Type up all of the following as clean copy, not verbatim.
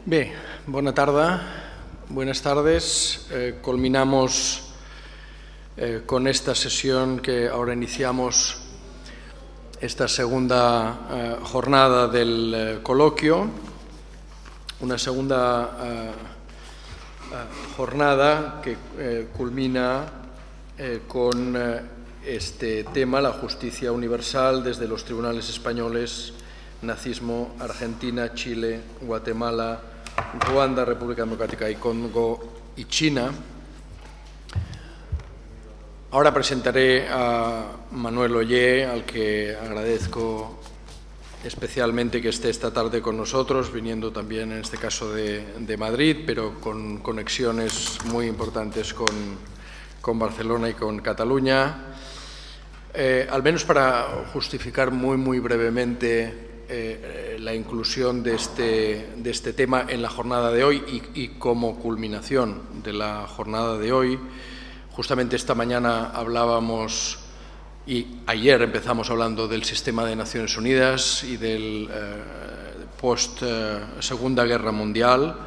Bé, bona tarda, buenas tardes. Culminamos con esta sesión que ahora iniciamos, esta segunda jornada del coloquio, una segunda jornada que culmina con este tema, la justicia universal desde los tribunales españoles, nazismo, Argentina, Chile, Guatemala, Ruanda, República Democrática del Congo y China. Ahora presentaré a Manuel Ollé, al que agradezco especialmente que esté esta tarde con nosotros, viniendo también en este caso de Madrid, pero con conexiones muy importantes con Barcelona y con Cataluña. Al menos para justificar muy brevemente la inclusión de este tema en la jornada de hoy y como culminación de la jornada de hoy. Justamente esta mañana hablábamos y ayer empezamos hablando del sistema de Naciones Unidas y del post-Segunda Guerra Mundial.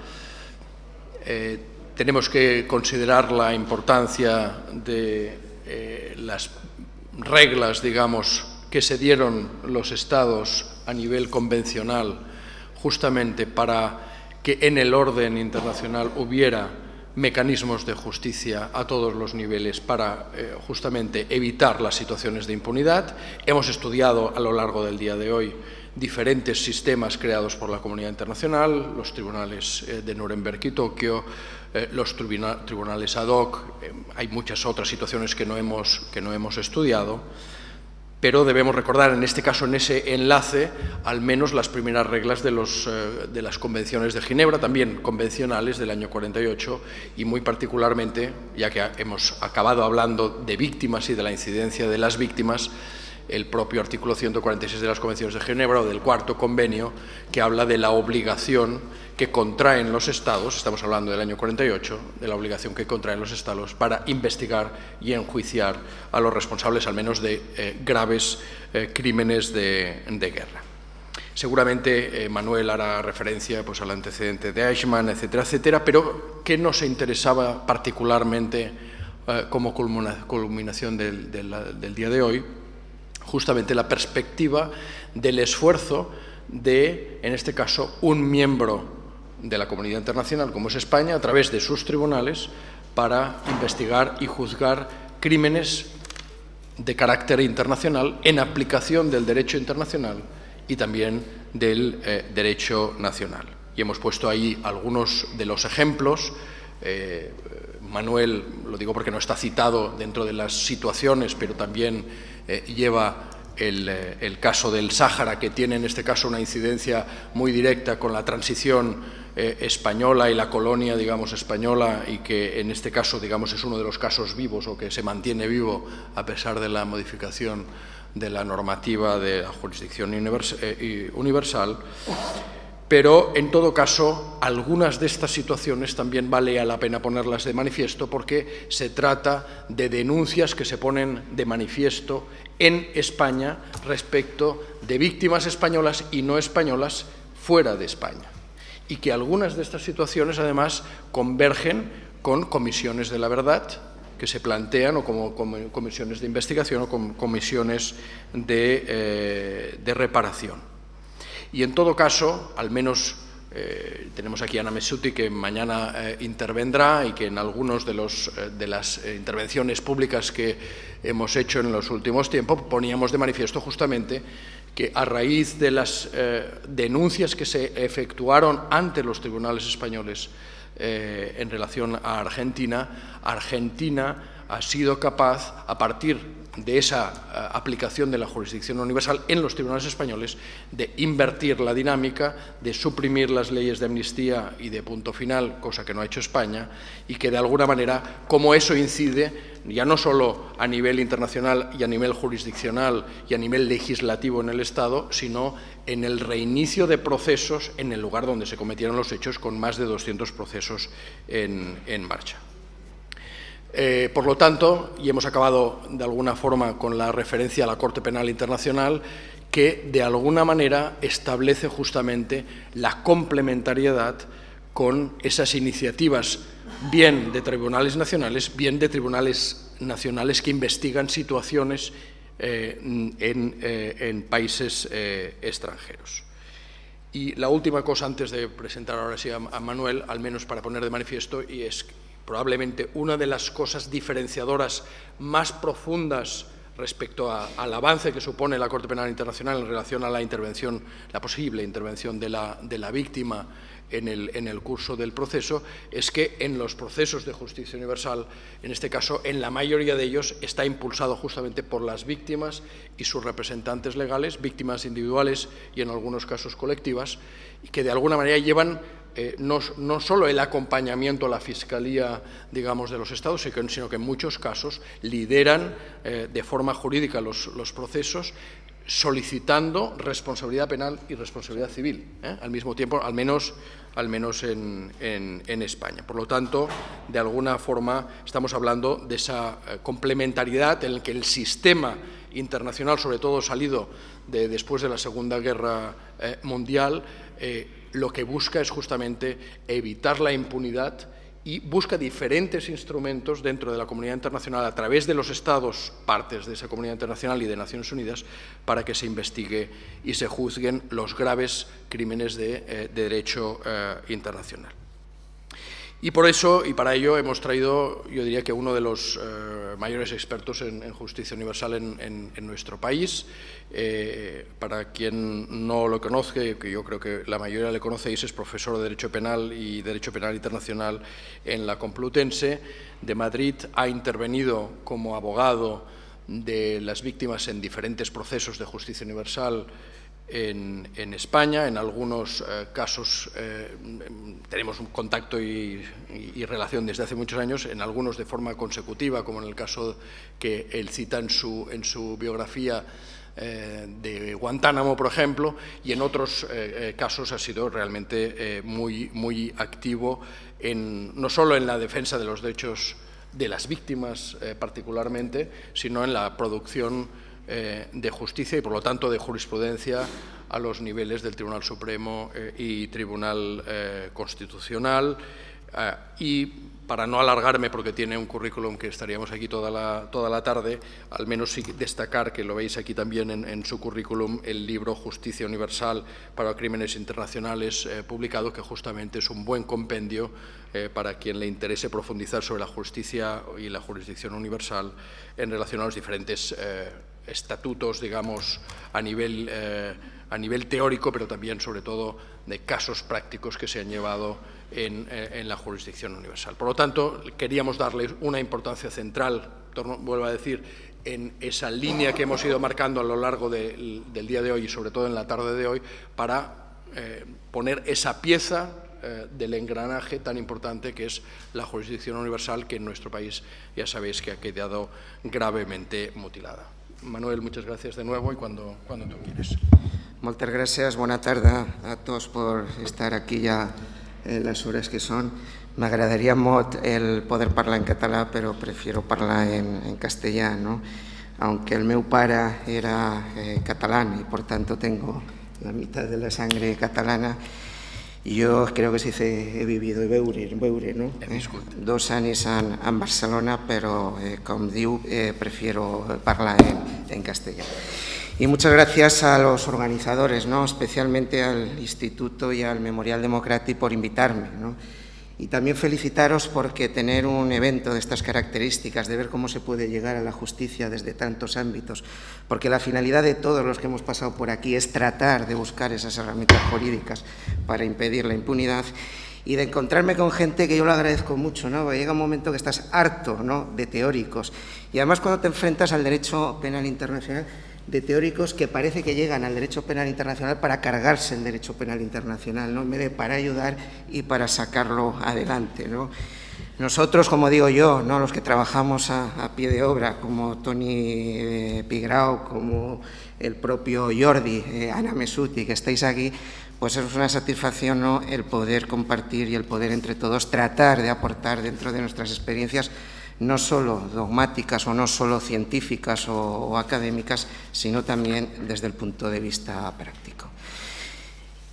Tenemos que considerar la importancia de las reglas, digamos, que se dieron los Estados a nivel convencional justamente para que en el orden internacional hubiera mecanismos de justicia a todos los niveles para justamente evitar las situaciones de impunidad. Hemos estudiado a lo largo del día de hoy diferentes sistemas creados por la comunidad internacional, los tribunales de Nuremberg y Tokio, los tribunales ad hoc. Hay muchas otras situaciones que no hemos estudiado, pero debemos recordar en este caso, en ese enlace, al menos las primeras reglas de las convenciones de Ginebra, también convencionales del año 48, y muy particularmente, ya que hemos acabado hablando de víctimas y de la incidencia de las víctimas, el propio artículo 146 de las Convenciones de Ginebra o del cuarto convenio, que habla de la obligación que contraen los Estados, estamos hablando del año 48, de la obligación que contraen los Estados para investigar y enjuiciar a los responsables, al menos de graves crímenes de guerra. Seguramente Manuel hará referencia pues, al antecedente de Eichmann, etcétera, etcétera, pero ¿qué nos interesaba particularmente como culminación del día de hoy? Justamente la perspectiva del esfuerzo de, en este caso, un miembro de la comunidad internacional, como es España, a través de sus tribunales, para investigar y juzgar crímenes de carácter internacional en aplicación del derecho internacional y también del derecho nacional. Y hemos puesto ahí algunos de los ejemplos. Manuel, lo digo porque no está citado dentro de las situaciones, pero también lleva el caso del Sáhara, que tiene en este caso una incidencia muy directa con la transición española y la colonia, digamos, española, y que en este caso, digamos, es uno de los casos vivos o que se mantiene vivo a pesar de la modificación de la normativa de la jurisdicción universal. Pero, en todo caso, algunas de estas situaciones también vale la pena ponerlas de manifiesto porque se trata de denuncias que se ponen de manifiesto en España respecto de víctimas españolas y no españolas fuera de España. Y que algunas de estas situaciones, además, convergen con comisiones de la verdad que se plantean o como comisiones de investigación o como comisiones de reparación. Y en todo caso, al menos tenemos aquí a Ana Messuti, que mañana intervendrá y que en algunos de las intervenciones públicas que hemos hecho en los últimos tiempos poníamos de manifiesto justamente que a raíz de las denuncias que se efectuaron ante los tribunales españoles en relación a Argentina, Argentina ha sido capaz, a partir de esa aplicación de la jurisdicción universal en los tribunales españoles, de invertir la dinámica, de suprimir las leyes de amnistía y de punto final, cosa que no ha hecho España, y que de alguna manera, como eso incide ya no solo a nivel internacional y a nivel jurisdiccional y a nivel legislativo en el Estado, sino en el reinicio de procesos en el lugar donde se cometieron los hechos, con más de 200 procesos en marcha. Por lo tanto, y hemos acabado de alguna forma con la referencia a la Corte Penal Internacional, que de alguna manera establece justamente la complementariedad con esas iniciativas, bien de tribunales nacionales, bien de tribunales nacionales que investigan situaciones en países extranjeros. Y la última cosa, antes de presentar ahora sí a Manuel, al menos para poner de manifiesto, y es probablemente una de las cosas diferenciadoras más profundas respecto al avance que supone la Corte Penal Internacional en relación a la intervención, la posible intervención de la víctima en el curso del proceso, es que en los procesos de justicia universal, en este caso, en la mayoría de ellos, está impulsado justamente por las víctimas y sus representantes legales, víctimas individuales y en algunos casos colectivas, y que de alguna manera llevan no solo el acompañamiento a la Fiscalía, digamos, de los Estados, sino que en muchos casos lideran de forma jurídica los procesos, solicitando responsabilidad penal y responsabilidad civil, al mismo tiempo, al menos en España. Por lo tanto, de alguna forma estamos hablando de esa complementariedad en la que el sistema internacional, sobre todo salido después de la Segunda Guerra Mundial, lo que busca es justamente evitar la impunidad y busca diferentes instrumentos dentro de la comunidad internacional a través de los Estados, partes de esa comunidad internacional y de Naciones Unidas, para que se investigue y se juzguen los graves crímenes de derecho internacional. Y por eso, y para ello, hemos traído, yo diría que uno de los mayores expertos en justicia universal en nuestro país. Para quien no lo conozca, que yo creo que la mayoría le conocéis, es profesor de Derecho Penal y Derecho Penal Internacional en la Complutense de Madrid. Ha intervenido como abogado de las víctimas en diferentes procesos de justicia universal en España. En algunos casos tenemos un contacto y relación desde hace muchos años, en algunos de forma consecutiva, como en el caso que él cita en su biografía de Guantánamo, por ejemplo, y en otros casos ha sido realmente muy activo no solo en la defensa de los derechos de las víctimas particularmente, sino en la producción de justicia y, por lo tanto, de jurisprudencia a los niveles del Tribunal Supremo y Tribunal Constitucional. Y para no alargarme, porque tiene un currículum que estaríamos aquí toda la tarde, al menos sí destacar, que lo veis aquí también en su currículum, el libro Justicia Universal para Crímenes Internacionales, publicado, que justamente es un buen compendio para quien le interese profundizar sobre la justicia y la jurisdicción universal en relación a los diferentes estatutos, digamos, a nivel teórico, pero también, sobre todo, de casos prácticos que se han llevado en la jurisdicción universal. Por lo tanto, queríamos darle una importancia central, vuelvo a decir, en esa línea que hemos ido marcando a lo largo del día de hoy y, sobre todo, en la tarde de hoy, para poner esa pieza del engranaje tan importante que es la jurisdicción universal, que en nuestro país ya sabéis que ha quedado gravemente mutilada. Manuel, muchas gracias de nuevo y cuando tú quieres. Moltes gràcies, bona tarda a tots por estar aquí ja en les hores que són. M'agradaria molt el poder parlar en català, però prefiero parlar en castellà, ¿no? Aunque el meu pare era catalán y por tanto tengo la mitad de la sangre catalana, yo creo que se dice he vivido veure, ¿no? 2 anys en Barcelona, però com diu, prefiero parlar en castellà. Y muchas gracias a los organizadores, ¿no? Especialmente al Instituto y al Memorial Democràtic por invitarme, ¿no? Y también felicitaros porque tener un evento de estas características, de ver cómo se puede llegar a la justicia desde tantos ámbitos, porque la finalidad de todos los que hemos pasado por aquí es tratar de buscar esas herramientas jurídicas para impedir la impunidad, y de encontrarme con gente que yo lo agradezco mucho, ¿no? Porque llega un momento que estás harto, ¿no?, de teóricos, y además cuando te enfrentas al derecho penal internacional, de teóricos que parece que llegan al derecho penal internacional para cargarse el derecho penal internacional, ¿no?, en vez de para ayudar y para sacarlo adelante, ¿no? Nosotros, como digo yo, ¿no?, los que trabajamos a pie de obra, como Toni Pigrao, como el propio Jordi, Ana Mesuti, que estáis aquí, pues es una satisfacción, ¿no?, el poder compartir y el poder entre todos tratar de aportar dentro de nuestras experiencias, no solo dogmáticas o no solo científicas o académicas, sino también desde el punto de vista práctico.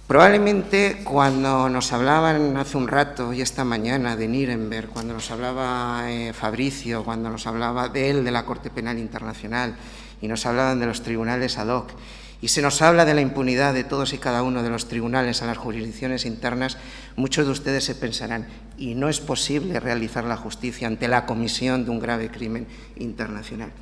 Probablemente cuando nos hablaban hace un rato y esta mañana de Nuremberg, cuando nos hablaba Fabricio, cuando nos hablaba de él, de la Corte Penal Internacional, y nos hablaban de los tribunales ad hoc, y se nos habla de la impunidad de todos y cada uno de los tribunales a las jurisdicciones internas, muchos de ustedes se pensarán, y no es posible realizar la justicia ante la comisión de un grave crimen internacional.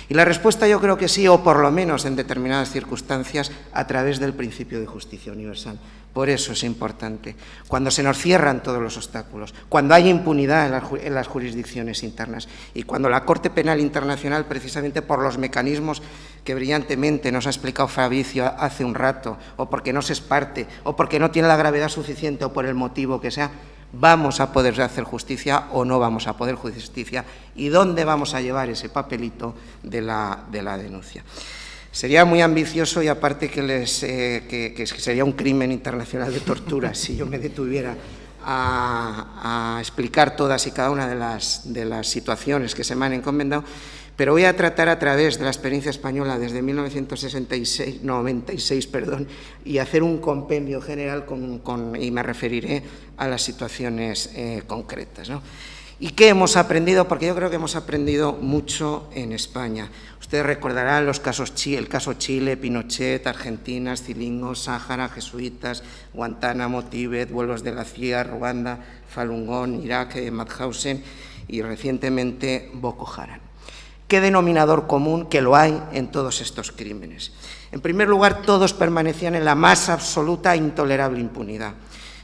Y la respuesta yo creo que sí, o por lo menos en determinadas circunstancias, a través del principio de justicia universal. Por eso es importante. Cuando se nos cierran todos los obstáculos, cuando hay impunidad en las jurisdicciones internas y cuando la Corte Penal Internacional, precisamente por los mecanismos que brillantemente nos ha explicado Fabricio hace un rato, o porque no se es parte, o porque no tiene la gravedad suficiente, o por el motivo que sea, vamos a poder hacer justicia o no vamos a poder justicia, y dónde vamos a llevar ese papelito de la denuncia. Sería muy ambicioso y aparte que sería un crimen internacional de tortura si yo me detuviera a explicar todas y cada una de las situaciones que se me han encomendado, pero voy a tratar a través de la experiencia española desde 96, y hacer un compendio general y me referiré a las situaciones concretas, ¿no? ¿Y qué hemos aprendido? Porque yo creo que hemos aprendido mucho en España. Ustedes recordarán el caso Chile, Pinochet, Argentina, Scilingo, Sáhara, jesuitas, Guantánamo, Tíbet, vuelos de la CIA, Ruanda, Falun Gong, Irak, Mauthausen y recientemente Boko Haram. ¿Qué denominador común? Que lo hay en todos estos crímenes. En primer lugar, todos permanecían en la más absoluta e intolerable impunidad.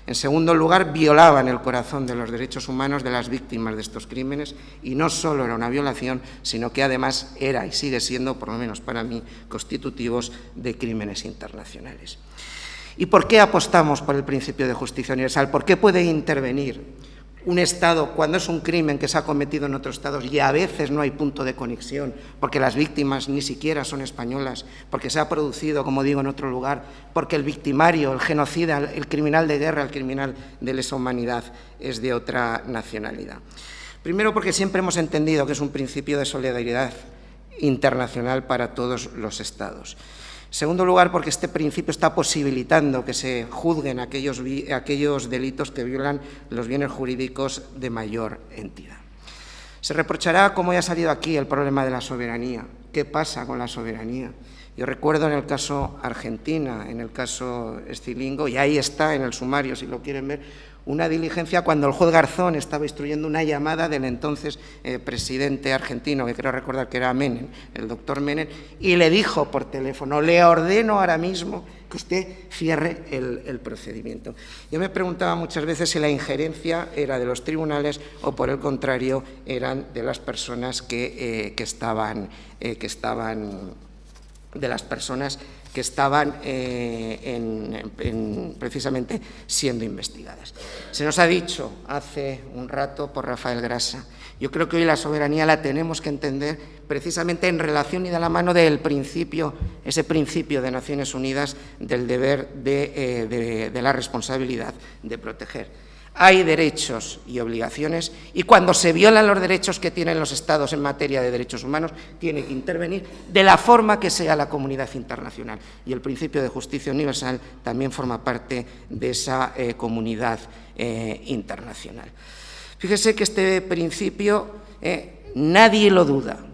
En segundo lugar, violaban el corazón de los derechos humanos de las víctimas de estos crímenes, y no solo era una violación, sino que además era y sigue siendo, por lo menos para mí, constitutivos de crímenes internacionales. ¿Y por qué apostamos por el principio de justicia universal? ¿Por qué puede intervenir un Estado cuando es un crimen que se ha cometido en otros Estados y a veces no hay punto de conexión, porque las víctimas ni siquiera son españolas, porque se ha producido, como digo, en otro lugar, porque el victimario, el genocida, el criminal de guerra, el criminal de lesa humanidad es de otra nacionalidad? Primero, porque siempre hemos entendido que es un principio de solidaridad internacional para todos los Estados. En segundo lugar, porque este principio está posibilitando que se juzguen aquellos delitos que violan los bienes jurídicos de mayor entidad. Se reprochará, como ya ha salido aquí, el problema de la soberanía. ¿Qué pasa con la soberanía? Yo recuerdo en el caso Argentina, en el caso Scilingo, y ahí está en el sumario, si lo quieren ver, una diligencia cuando el juez Garzón estaba instruyendo una llamada del entonces presidente argentino, que creo recordar que era Menem, el doctor Menem, y le dijo por teléfono: le ordeno ahora mismo que usted cierre el procedimiento. Yo me preguntaba muchas veces si la injerencia era de los tribunales o, por el contrario, eran de las personas que estaban precisamente siendo investigadas. Se nos ha dicho hace un rato por Rafael Grasa, yo creo que hoy la soberanía la tenemos que entender precisamente en relación y de la mano del principio, ese principio de Naciones Unidas del deber de la responsabilidad de proteger. Hay derechos y obligaciones, y cuando se violan los derechos que tienen los Estados en materia de derechos humanos, tiene que intervenir de la forma que sea la comunidad internacional. Y el principio de justicia universal también forma parte de esa comunidad internacional. Fíjese que este principio nadie lo duda.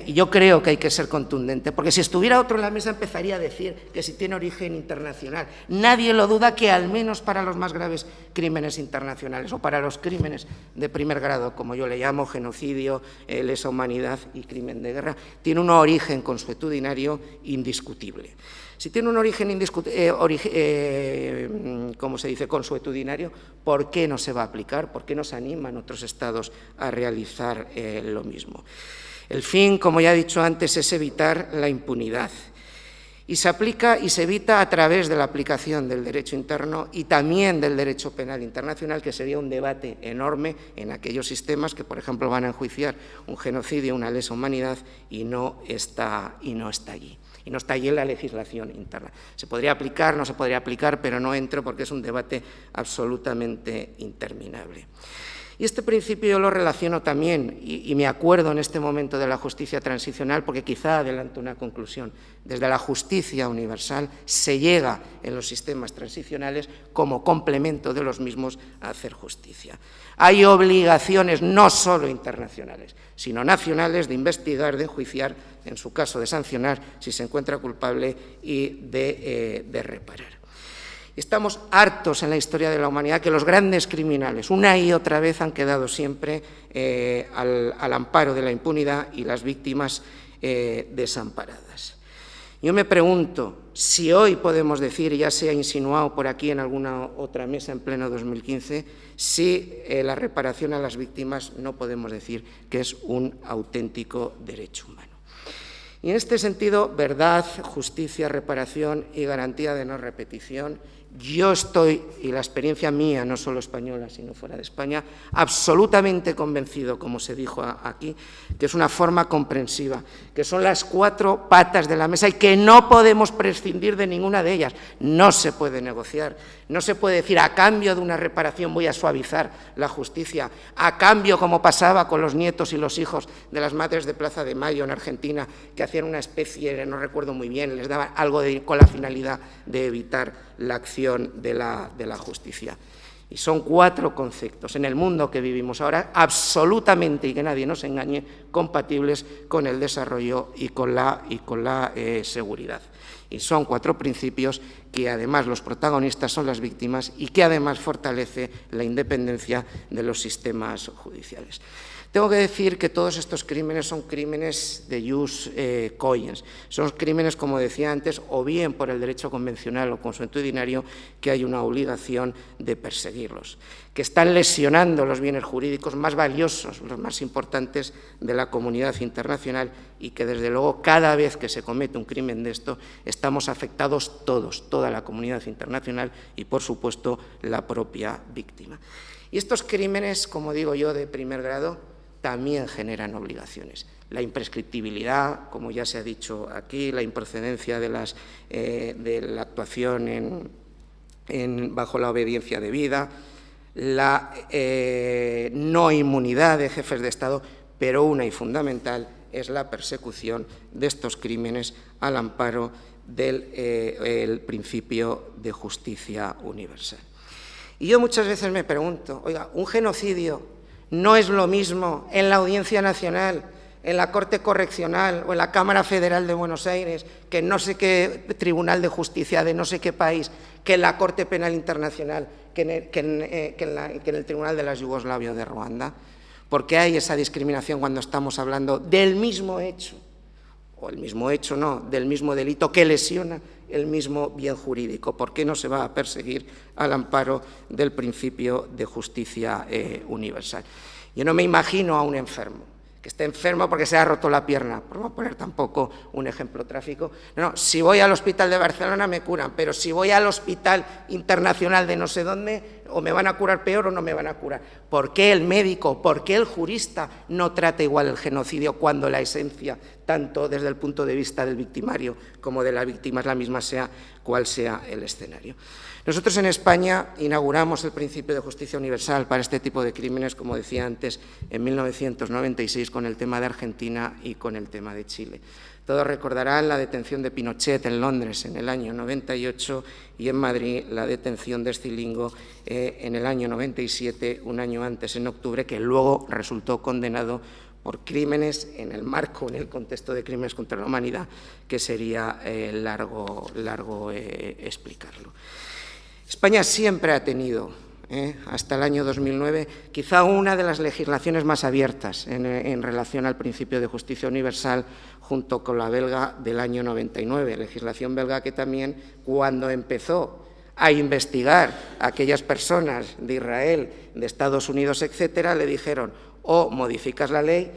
Y yo creo que hay que ser contundente, porque si estuviera otro en la mesa empezaría a decir que si tiene origen internacional. Nadie lo duda que al menos para los más graves crímenes internacionales o para los crímenes de primer grado, como yo le llamo, genocidio, lesa humanidad y crimen de guerra, tiene un origen consuetudinario indiscutible. Si tiene un origen consuetudinario, ¿por qué no se va a aplicar? ¿Por qué no se animan otros Estados a realizar lo mismo? El fin, como ya he dicho antes, es evitar la impunidad, y se aplica y se evita a través de la aplicación del derecho interno y también del derecho penal internacional, que sería un debate enorme en aquellos sistemas que, por ejemplo, van a enjuiciar un genocidio, una lesa humanidad, y no está allí. Y no está allí en la legislación interna. Se podría aplicar, no se podría aplicar, pero no entro porque es un debate absolutamente interminable. Y este principio yo lo relaciono también, y me acuerdo en este momento de la justicia transicional, porque quizá adelanto una conclusión. Desde la justicia universal se llega en los sistemas transicionales como complemento de los mismos a hacer justicia. Hay obligaciones no solo internacionales, sino nacionales de investigar, de enjuiciar, en su caso de sancionar si se encuentra culpable y de reparar. Estamos hartos en la historia de la humanidad que los grandes criminales una y otra vez han quedado siempre al amparo de la impunidad y las víctimas desamparadas. Yo me pregunto si hoy podemos decir, ya se ha insinuado por aquí en alguna otra mesa en pleno 2015, si la reparación a las víctimas no podemos decir que es un auténtico derecho humano. Y en este sentido, verdad, justicia, reparación y garantía de no repetición, yo estoy, y la experiencia mía, no solo española, sino fuera de España, absolutamente convencido, como se dijo aquí, que es una forma comprensiva, que son las 4 patas de la mesa y que no podemos prescindir de ninguna de ellas. No se puede negociar, no se puede decir a cambio de una reparación voy a suavizar la justicia, a cambio, como pasaba con los nietos y los hijos de las madres de Plaza de Mayo en Argentina, que hacían una especie, no recuerdo muy bien, les daban algo con la finalidad de evitar la acción de la justicia. Y son 4 conceptos en el mundo que vivimos ahora absolutamente, y que nadie nos engañe, compatibles con el desarrollo y con la seguridad. Y son 4 principios que además los protagonistas son las víctimas y que además fortalece la independencia de los sistemas judiciales. Tengo que decir que todos estos crímenes son crímenes de jus cogens, son crímenes, como decía antes, o bien por el derecho convencional o consuetudinario, que hay una obligación de perseguirlos, que están lesionando los bienes jurídicos más valiosos, los más importantes de la comunidad internacional y que, desde luego, cada vez que se comete un crimen de esto, estamos afectados todos, toda la comunidad internacional y, por supuesto, la propia víctima. Y estos crímenes, como digo yo, de primer grado, también generan obligaciones. La imprescriptibilidad, como ya se ha dicho aquí, la improcedencia de la actuación bajo la obediencia debida, la no inmunidad de jefes de Estado, pero una y fundamental es la persecución de estos crímenes al amparo del principio de justicia universal. Y yo muchas veces me pregunto, oiga, un genocidio no es lo mismo en la Audiencia Nacional, en la Corte Correccional o en la Cámara Federal de Buenos Aires, que en no sé qué Tribunal de Justicia de no sé qué país, que en la Corte Penal Internacional, que en el Tribunal de la Yugoslavia o de Ruanda. ¿Por qué hay esa discriminación cuando estamos hablando del mismo hecho? O el mismo hecho, no, del mismo delito que lesiona el mismo bien jurídico. ¿Por qué no se va a perseguir al amparo del principio de justicia universal? Yo no me imagino a un enfermo que esté enfermo porque se ha roto la pierna, por no poner tampoco un ejemplo trágico. No, si voy al hospital de Barcelona me curan, pero si voy al hospital internacional de no sé dónde, o me van a curar peor o no me van a curar. ¿Por qué el médico, por qué el jurista no trata igual el genocidio cuando la esencia, tanto desde el punto de vista del victimario como de la víctima, es la misma, sea cual sea el escenario? Nosotros en España inauguramos el principio de justicia universal para este tipo de crímenes, como decía antes, en 1996 con el tema de Argentina y con el tema de Chile. Todos recordarán la detención de Pinochet en Londres en el año 98 y en Madrid la detención de Scilingo en el año 97, un año antes, en octubre, que luego resultó condenado por crímenes en el marco, en el contexto de crímenes contra la humanidad, que sería largo explicarlo. España siempre ha tenido, hasta el año 2009, quizá una de las legislaciones más abiertas en relación al principio de justicia universal, junto con la belga del año 99, legislación belga que también, cuando empezó a investigar a aquellas personas de Israel, de Estados Unidos, etcétera, le dijeron: o modificas la ley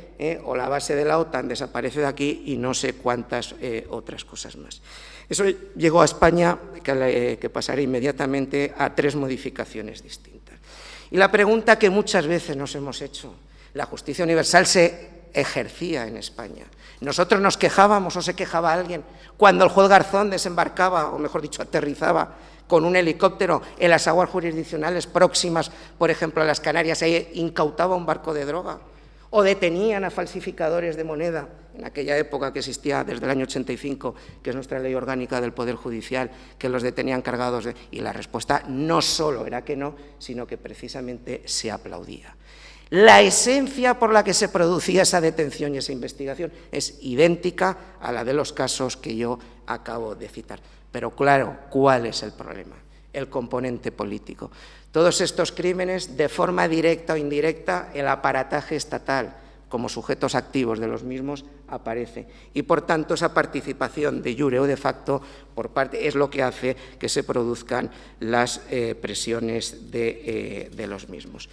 o la base de la OTAN desaparece de aquí, y no sé cuántas otras cosas más. Eso llegó a España, que pasará inmediatamente a 3 modificaciones distintas. Y la pregunta que muchas veces nos hemos hecho: ¿la justicia universal se ejercía en España? ¿Nosotros nos quejábamos o se quejaba alguien cuando el juez Garzón desembarcaba, o mejor dicho, aterrizaba con un helicóptero en las aguas jurisdiccionales próximas, por ejemplo, a las Canarias, ahí incautaba un barco de droga, o detenían a falsificadores de moneda, en aquella época que existía desde el año 85, que es nuestra ley orgánica del Poder Judicial, que los detenían cargados de... Y la respuesta no solo era que no, sino que precisamente se aplaudía. La esencia por la que se producía esa detención y esa investigación es idéntica a la de los casos que yo acabo de citar. Pero claro, ¿cuál es el problema? El componente político. Todos estos crímenes, de forma directa o indirecta, el aparataje estatal, como sujetos activos de los mismos, aparece. Y, por tanto, esa participación de jure o de facto por parte es lo que hace que se produzcan las presiones de los mismos.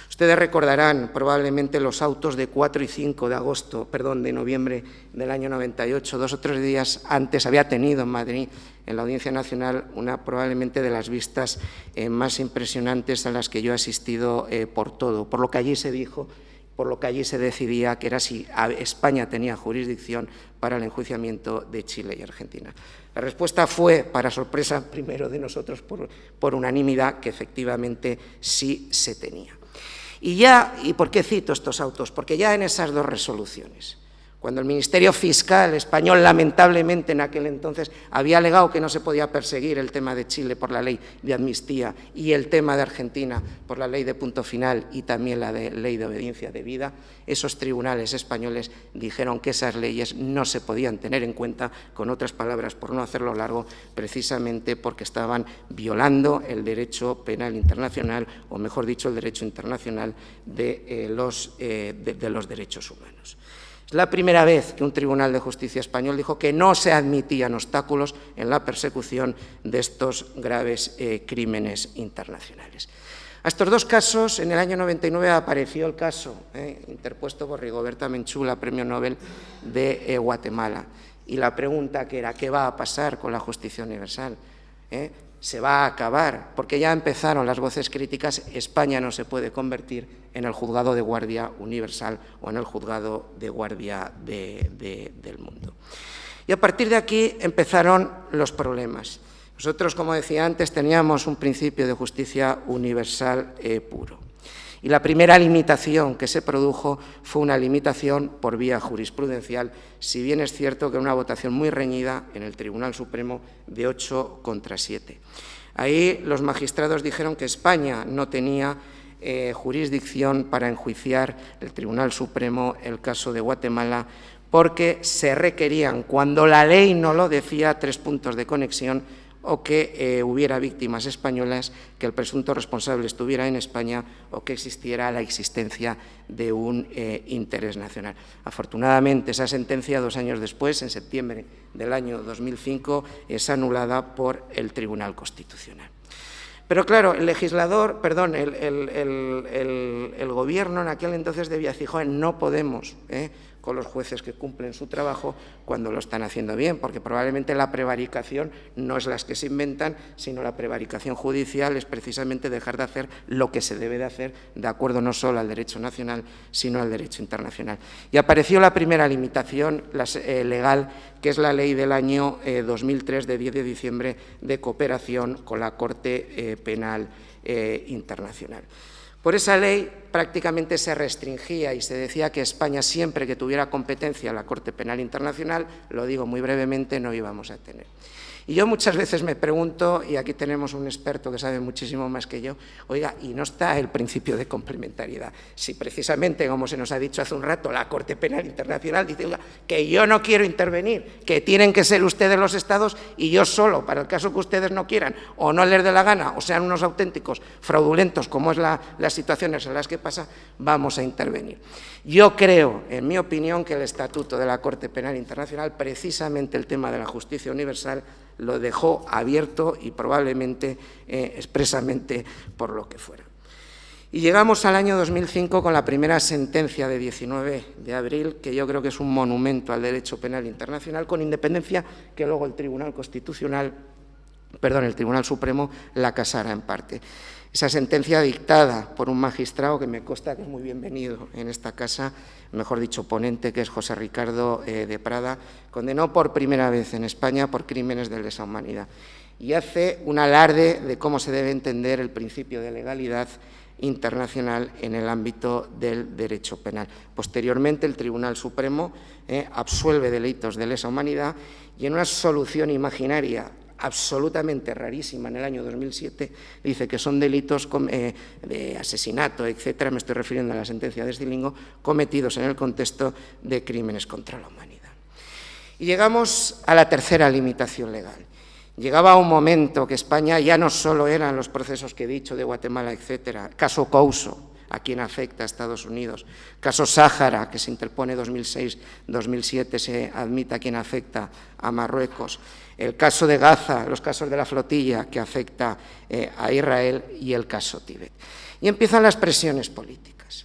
Ustedes recordarán probablemente los autos de 4 y 5 de noviembre del año 98, 2 o 3 días antes había tenido en Madrid, en la Audiencia Nacional, una probablemente de las vistas más impresionantes a las que yo he asistido por todo, por lo que allí se dijo, por lo que allí se decidía, que era si España tenía jurisdicción para el enjuiciamiento de Chile y Argentina. La respuesta fue, para sorpresa primero de nosotros, por unanimidad, que efectivamente sí se tenía. ¿Y por qué cito estos autos? Porque ya en esas dos resoluciones, cuando el Ministerio Fiscal español, lamentablemente en aquel entonces, había alegado que no se podía perseguir el tema de Chile por la ley de amnistía y el tema de Argentina por la ley de punto final y también la de ley de obediencia debida, esos tribunales españoles dijeron que esas leyes no se podían tener en cuenta, con otras palabras, por no hacerlo largo, precisamente porque estaban violando el derecho penal internacional, o mejor dicho, el derecho internacional de los derechos humanos. Es la primera vez que un Tribunal de Justicia español dijo que no se admitían obstáculos en la persecución de estos graves crímenes internacionales. A estos dos casos, en el año 99 apareció el caso interpuesto por Rigoberta Menchú, la Premio Nobel de Guatemala. Y la pregunta que era, ¿qué va a pasar con la justicia universal? Se va a acabar, porque ya empezaron las voces críticas, España no se puede convertir en el juzgado de guardia universal o en el juzgado de guardia del mundo. Y a partir de aquí empezaron los problemas. Nosotros, como decía antes, teníamos un principio de justicia universal puro. Y la primera limitación que se produjo fue una limitación por vía jurisprudencial, si bien es cierto que una votación muy reñida en el Tribunal Supremo de 8 contra 7. Ahí los magistrados dijeron que España no tenía jurisdicción para enjuiciar el Tribunal Supremo el caso de Guatemala porque se requerían, cuando la ley no lo decía, 3 puntos de conexión o que hubiera víctimas españolas, que el presunto responsable estuviera en España o que existiera la existencia de un interés nacional. Afortunadamente, esa sentencia, 2 años después, en septiembre del año 2005, es anulada por el Tribunal Constitucional. Pero claro, el gobierno en aquel entonces decía, no podemos con los jueces que cumplen su trabajo cuando lo están haciendo bien, porque probablemente la prevaricación no es las que se inventan, sino la prevaricación judicial es precisamente dejar de hacer lo que se debe de hacer de acuerdo no solo al derecho nacional, sino al derecho internacional. Y apareció la primera limitación legal, que es la ley del año 2003 de 10 de diciembre de cooperación con la Corte Penal Internacional. Por esa ley prácticamente se restringía y se decía que España, siempre que tuviera competencia en la Corte Penal Internacional, lo digo muy brevemente, no íbamos a tener. Y yo muchas veces me pregunto, y aquí tenemos un experto que sabe muchísimo más que yo, oiga, ¿y no está el principio de complementariedad? Si precisamente, como se nos ha dicho hace un rato, la Corte Penal Internacional dice, oiga, que yo no quiero intervenir, que tienen que ser ustedes los Estados y yo solo, para el caso que ustedes no quieran, o no les dé la gana, o sean unos auténticos fraudulentos, como es las situaciones en las que pasa, vamos a intervenir. Yo creo, en mi opinión, que el Estatuto de la Corte Penal Internacional, precisamente el tema de la justicia universal, lo dejó abierto y probablemente expresamente por lo que fuera. Y llegamos al año 2005 con la primera sentencia de 19 de abril, que yo creo que es un monumento al derecho penal internacional, con independencia que luego el Tribunal Supremo la casara en parte. Esa sentencia dictada por un magistrado que me consta que es muy bienvenido en esta casa, mejor dicho, ponente, que es José Ricardo de Prada, condenó por primera vez en España por crímenes de lesa humanidad. y hace un alarde de cómo se debe entender el principio de legalidad internacional en el ámbito del derecho penal. Posteriormente, el Tribunal Supremo absuelve delitos de lesa humanidad y en una solución imaginaria absolutamente rarísima en el año 2007, dice que son delitos de asesinato, etcétera, me estoy refiriendo a la sentencia de Scilingo, cometidos en el contexto de crímenes contra la humanidad. Y llegamos a la tercera limitación legal. Llegaba un momento que España ya no solo eran los procesos que he dicho de Guatemala, etcétera, caso Couso, a quien afecta a Estados Unidos, caso Sáhara, que se interpone 2006-2007, se admite a quien afecta a Marruecos, el caso de Gaza, los casos de la flotilla que afecta a Israel y el caso Tíbet. Y empiezan las presiones políticas.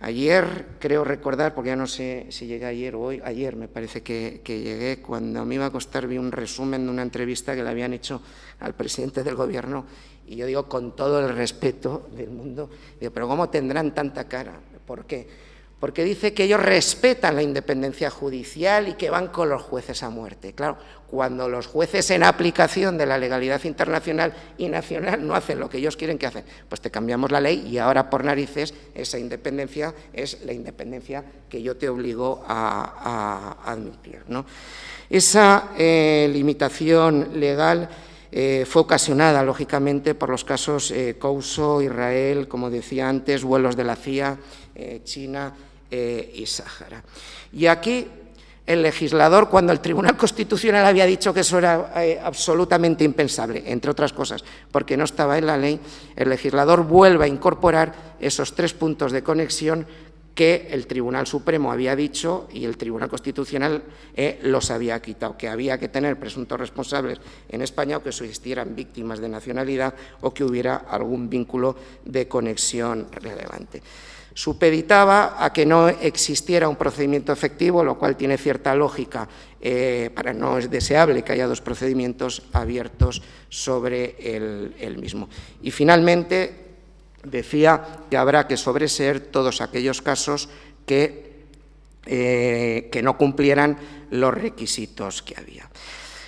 Ayer, creo recordar, porque ya no sé si llegué ayer o hoy, ayer me parece que llegué, cuando me iba a acostar vi un resumen de una entrevista que le habían hecho al presidente del Gobierno y yo digo, con todo el respeto del mundo, digo, pero ¿cómo tendrán tanta cara? ¿Por qué? Porque dice que ellos respetan la independencia judicial y que van con los jueces a muerte. Claro, cuando los jueces en aplicación de la legalidad internacional y nacional no hacen lo que ellos quieren que hacen, pues te cambiamos la ley y ahora por narices esa independencia es la independencia que yo te obligo a admitir, ¿no? Esa limitación legal fue ocasionada, lógicamente, por los casos Couso, Israel, como decía antes, vuelos de la CIA, China y Sáhara. Y aquí el legislador, cuando el Tribunal Constitucional había dicho que eso era absolutamente impensable, entre otras cosas, porque no estaba en la ley, el legislador vuelve a incorporar esos 3 puntos de conexión que el Tribunal Supremo había dicho y el Tribunal Constitucional los había quitado, que había que tener presuntos responsables en España o que existieran víctimas de nacionalidad o que hubiera algún vínculo de conexión relevante. Supeditaba a que no existiera un procedimiento efectivo, lo cual tiene cierta lógica, no es deseable que haya 2 procedimientos abiertos sobre el mismo. Y finalmente decía que habrá que sobreseer todos aquellos casos que no cumplieran los requisitos que había.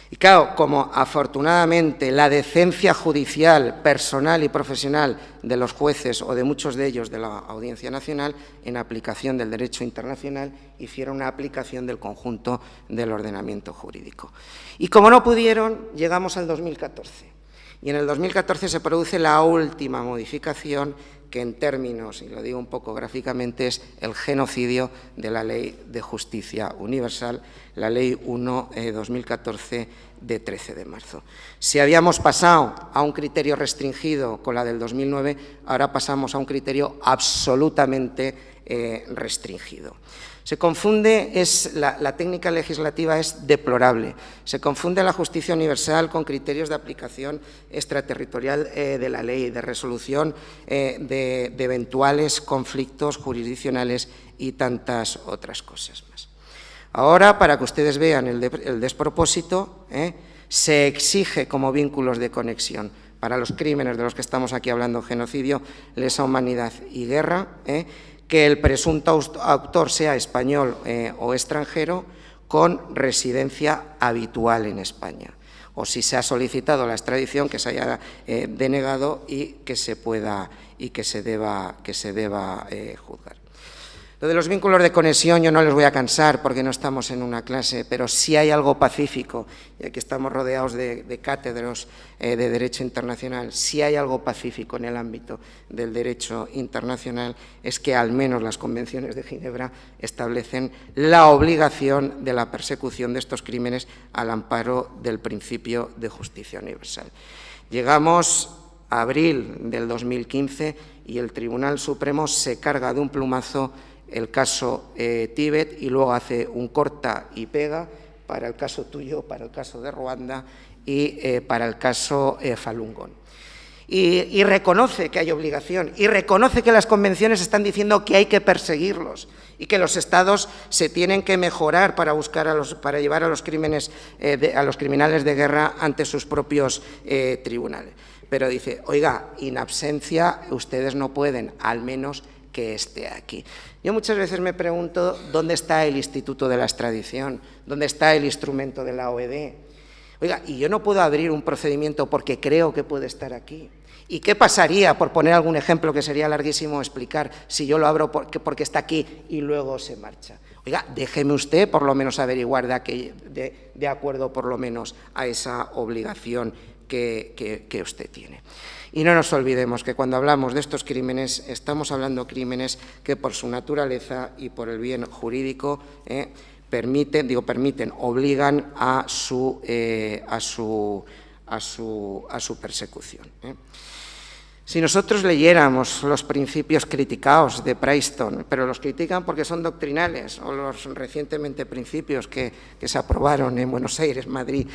Y claro, como afortunadamente la decencia judicial, personal y profesional de los jueces o de muchos de ellos de la Audiencia Nacional, en aplicación del derecho internacional, hicieron una aplicación del conjunto del ordenamiento jurídico. Y como no pudieron, llegamos al 2014. Y en el 2014 se produce la última modificación que en términos, y lo digo un poco gráficamente, es el genocidio de la Ley de Justicia Universal, la Ley 1/2014 de 13 de marzo. Si habíamos pasado a un criterio restringido con la del 2009, ahora pasamos a un criterio absolutamente restringido. Se confunde, la técnica legislativa es deplorable, se confunde la justicia universal con criterios de aplicación extraterritorial de la ley, de resolución de eventuales conflictos jurisdiccionales y tantas otras cosas más. Ahora, para que ustedes vean el despropósito, se exige como vínculos de conexión para los crímenes de los que estamos aquí hablando, genocidio, lesa humanidad y guerra, que el presunto autor sea español o extranjero con residencia habitual en España, o si se ha solicitado la extradición, que se haya denegado y que se pueda y que se deba juzgar. Lo de los vínculos de conexión yo no les voy a cansar porque no estamos en una clase, pero si hay algo pacífico, y aquí estamos rodeados de cátedros de Derecho Internacional, si hay algo pacífico en el ámbito del Derecho Internacional es que al menos las convenciones de Ginebra establecen la obligación de la persecución de estos crímenes al amparo del principio de justicia universal. Llegamos a abril del 2015 y el Tribunal Supremo se carga de un plumazo el caso Tíbet y luego hace un corta y pega para el caso tuyo, para el caso de Ruanda y para el caso Falun Gong. Y reconoce que hay obligación y reconoce que las convenciones están diciendo que hay que perseguirlos y que los estados se tienen que mejorar para llevar a los criminales de guerra ante sus propios tribunales. Pero dice, oiga, in absentia ustedes no pueden, al menos que esté aquí. Yo muchas veces me pregunto dónde está el Instituto de la Extradición, dónde está el instrumento de la OED. Oiga, y yo no puedo abrir un procedimiento porque creo que puede estar aquí. ¿Y qué pasaría, por poner algún ejemplo que sería larguísimo explicar, si yo lo abro porque está aquí y luego se marcha? Oiga, déjeme usted por lo menos averiguar de acuerdo por lo menos a esa obligación que usted tiene. Y no nos olvidemos que cuando hablamos de estos crímenes, estamos hablando de crímenes que por su naturaleza y por el bien jurídico obligan a su persecución. Si nosotros leyéramos los principios criticados de Princeton, pero los critican porque son doctrinales, o los recientemente principios que se aprobaron en Buenos Aires, Madrid,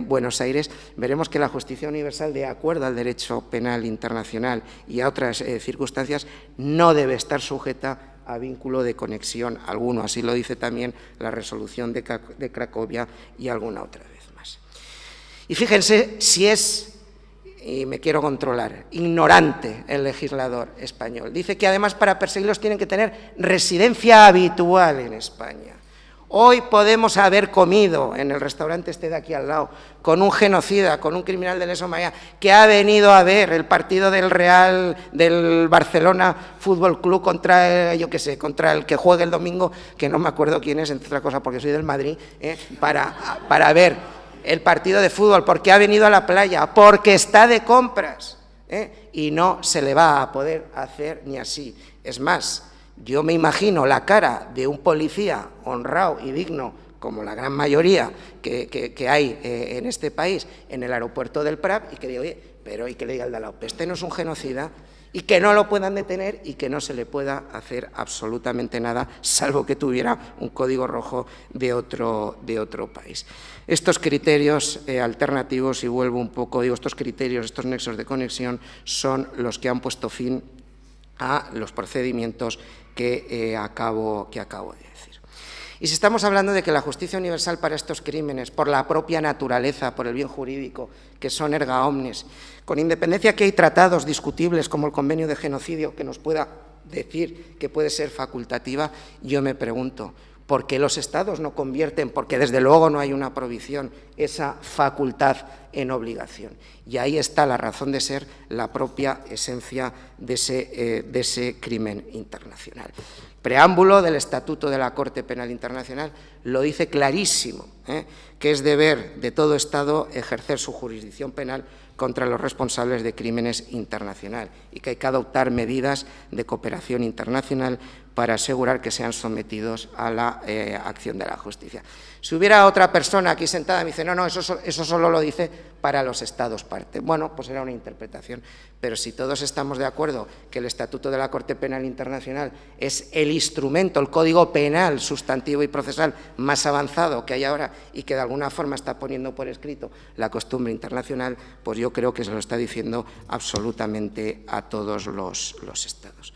Buenos Aires, veremos que la justicia universal, de acuerdo al derecho penal internacional y a otras circunstancias, no debe estar sujeta a vínculo de conexión alguno. Así lo dice también la resolución de Cracovia y alguna otra vez más. Y fíjense si es, y me quiero controlar, ignorante el legislador español. Dice que además para perseguirlos tienen que tener residencia habitual en España. Hoy podemos haber comido en el restaurante este de aquí al lado con un genocida, con un criminal de lesa humanidad que ha venido a ver el partido del Barcelona Fútbol Club contra, contra el que juegue el domingo, que no me acuerdo quién es, entre otras cosas porque soy del Madrid, para ver el partido de fútbol, porque ha venido a la playa, porque está de compras, y no se le va a poder hacer ni así. Es más, yo me imagino la cara de un policía honrado y digno, como la gran mayoría que hay en este país, en el aeropuerto del Prat, y que diga, oye, pero y que le diga al de al lado, este no es un genocida, y que no lo puedan detener y que no se le pueda hacer absolutamente nada, salvo que tuviera un código rojo de otro país. Estos criterios alternativos, y vuelvo un poco, digo, estos criterios, estos nexos de conexión, son los que han puesto fin a los procedimientos que acabo de decir. Y si estamos hablando de que la justicia universal para estos crímenes, por la propia naturaleza, por el bien jurídico, que son erga omnes, con independencia que hay tratados discutibles como el convenio de genocidio que nos pueda decir que puede ser facultativa, yo me pregunto, ¿por qué los Estados no convierten, porque desde luego no hay una prohibición, esa facultad en obligación? Y ahí está la razón de ser, la propia esencia de ese crimen internacional. Preámbulo del Estatuto de la Corte Penal Internacional lo dice clarísimo, que es deber de todo Estado ejercer su jurisdicción penal contra los responsables de crímenes internacionales y que hay que adoptar medidas de cooperación internacional para asegurar que sean sometidos a la acción de la justicia. Si hubiera otra persona aquí sentada y me dice, no, eso solo lo dice para los Estados parte. Bueno, pues era una interpretación, pero si todos estamos de acuerdo que el Estatuto de la Corte Penal Internacional es el instrumento, el código penal sustantivo y procesal más avanzado que hay ahora y que de alguna forma está poniendo por escrito la costumbre internacional, pues yo creo que se lo está diciendo absolutamente a todos los Estados.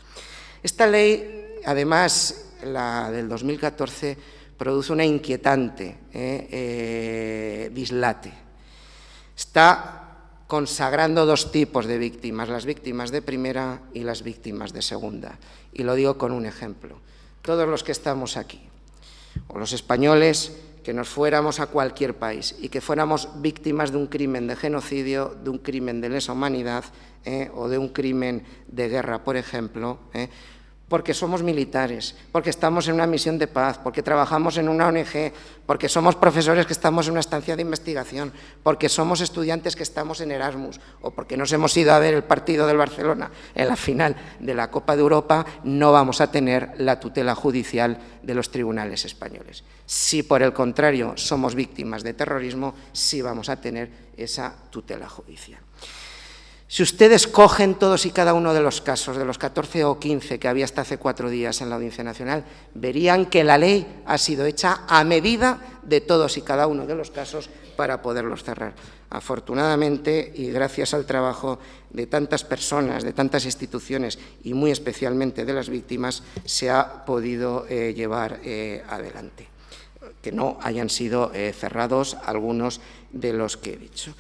Esta ley, además, la del 2014, produce una inquietante dislate. Está consagrando dos tipos de víctimas, las víctimas de primera y las víctimas de segunda. Y lo digo con un ejemplo. Todos los que estamos aquí, o los españoles, que nos fuéramos a cualquier país y que fuéramos víctimas de un crimen de genocidio, de un crimen de lesa humanidad o de un crimen de guerra, por ejemplo, porque somos militares, porque estamos en una misión de paz, porque trabajamos en una ONG, porque somos profesores que estamos en una estancia de investigación, porque somos estudiantes que estamos en Erasmus o porque nos hemos ido a ver el partido del Barcelona en la final de la Copa de Europa, no vamos a tener la tutela judicial de los tribunales españoles. Si por el contrario somos víctimas de terrorismo, sí vamos a tener esa tutela judicial. Si ustedes cogen todos y cada uno de los casos, de los 14 o 15 que había hasta hace 4 días en la Audiencia Nacional, verían que la ley ha sido hecha a medida de todos y cada uno de los casos para poderlos cerrar. Afortunadamente, y gracias al trabajo de tantas personas, de tantas instituciones y muy especialmente de las víctimas, se ha podido llevar adelante. Que no hayan sido cerrados algunos de los que he dicho.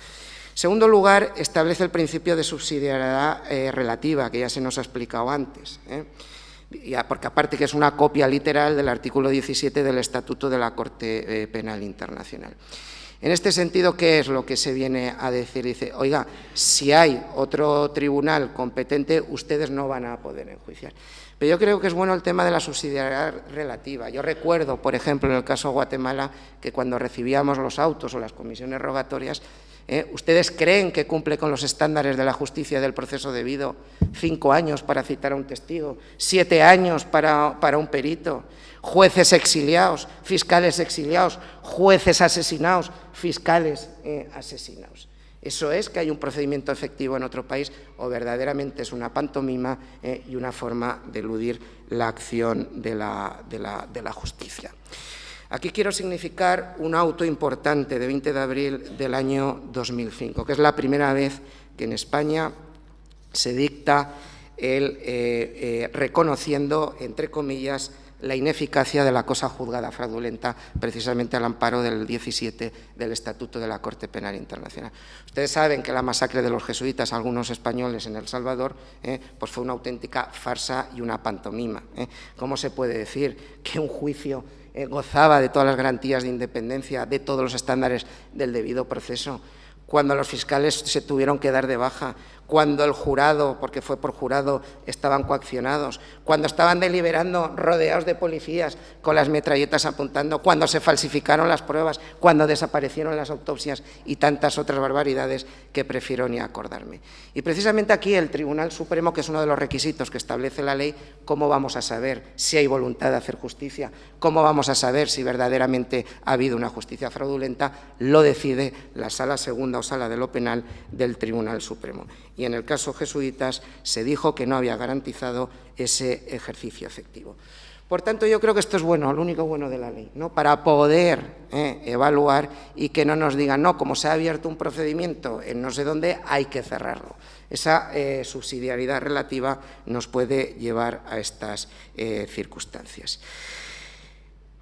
En segundo lugar, establece el principio de subsidiariedad relativa, que ya se nos ha explicado antes, porque aparte que es una copia literal del artículo 17 del Estatuto de la Corte Penal Internacional. En este sentido, ¿qué es lo que se viene a decir? Dice, oiga, si hay otro tribunal competente, ustedes no van a poder enjuiciar. Pero yo creo que es bueno el tema de la subsidiariedad relativa. Yo recuerdo, por ejemplo, en el caso de Guatemala, que cuando recibíamos los autos o las comisiones rogatorias, ¿ustedes creen que cumple con los estándares de la justicia del proceso debido? 5 años para citar a un testigo, 7 años para un perito, jueces exiliados, fiscales exiliados, jueces asesinados, fiscales asesinados. ¿Eso es que hay un procedimiento efectivo en otro país o verdaderamente es una pantomima y una forma de eludir la acción de la justicia? Aquí quiero significar un auto importante de 20 de abril del año 2005, que es la primera vez que en España se dicta el reconociendo, entre comillas, la ineficacia de la cosa juzgada fraudulenta, precisamente al amparo del 17 del Estatuto de la Corte Penal Internacional. Ustedes saben que la masacre de los jesuitas, algunos españoles en El Salvador, pues fue una auténtica farsa y una pantomima. ¿Cómo se puede decir que un juicio gozaba de todas las garantías de independencia, de todos los estándares del debido proceso, cuando los fiscales se tuvieron que dar de baja, cuando el jurado, porque fue por jurado, estaban coaccionados, cuando estaban deliberando rodeados de policías con las metralletas apuntando, cuando se falsificaron las pruebas, cuando desaparecieron las autopsias y tantas otras barbaridades que prefiero ni acordarme? Y precisamente aquí el Tribunal Supremo, que es uno de los requisitos que establece la ley, ¿cómo vamos a saber si hay voluntad de hacer justicia? ¿Cómo vamos a saber si verdaderamente ha habido una justicia fraudulenta? Lo decide la Sala Segunda o Sala de lo Penal del Tribunal Supremo. Y en el caso jesuitas se dijo que no había garantizado ese ejercicio efectivo. Por tanto, yo creo que esto es bueno, lo único bueno de la ley, ¿no? Para poder evaluar y que no nos digan, no, como se ha abierto un procedimiento en no sé dónde, hay que cerrarlo. Esa subsidiariedad relativa nos puede llevar a estas circunstancias.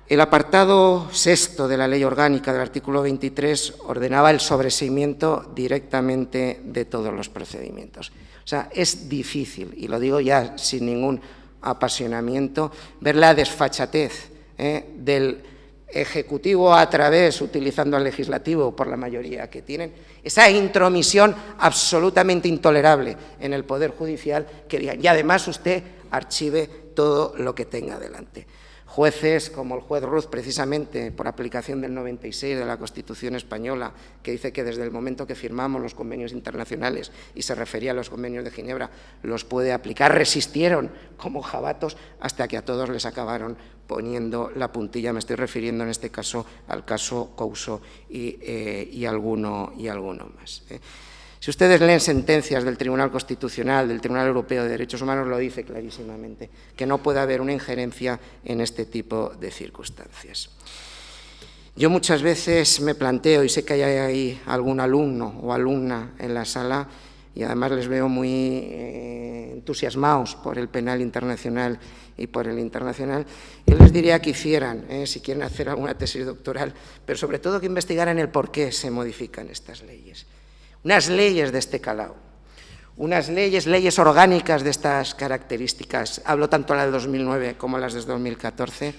El apartado 6 de la Ley Orgánica del artículo 23 ordenaba el sobreseimiento directamente de todos los procedimientos. O sea, es difícil, y lo digo ya sin ningún apasionamiento, ver la desfachatez del Ejecutivo a través, utilizando al Legislativo por la mayoría que tienen, esa intromisión absolutamente intolerable en el Poder Judicial que digan, y además usted archive todo lo que tenga delante. Jueces como el juez Ruz, precisamente por aplicación del 96 de la Constitución española, que dice que desde el momento que firmamos los convenios internacionales, y se refería a los convenios de Ginebra, los puede aplicar, resistieron como jabatos hasta que a todos les acabaron poniendo la puntilla. Me estoy refiriendo en este caso al caso Couso y alguno más. Si ustedes leen sentencias del Tribunal Constitucional, del Tribunal Europeo de Derechos Humanos, lo dice clarísimamente, que no puede haber una injerencia en este tipo de circunstancias. Yo muchas veces me planteo, y sé que hay ahí algún alumno o alumna en la sala, y además les veo muy entusiasmados por el penal internacional y por el internacional, yo les diría que hicieran, si quieren hacer alguna tesis doctoral, pero sobre todo que investigaran el por qué se modifican estas leyes. Unas leyes de este calado, unas leyes orgánicas de estas características, hablo tanto las de 2009 como las de 2014,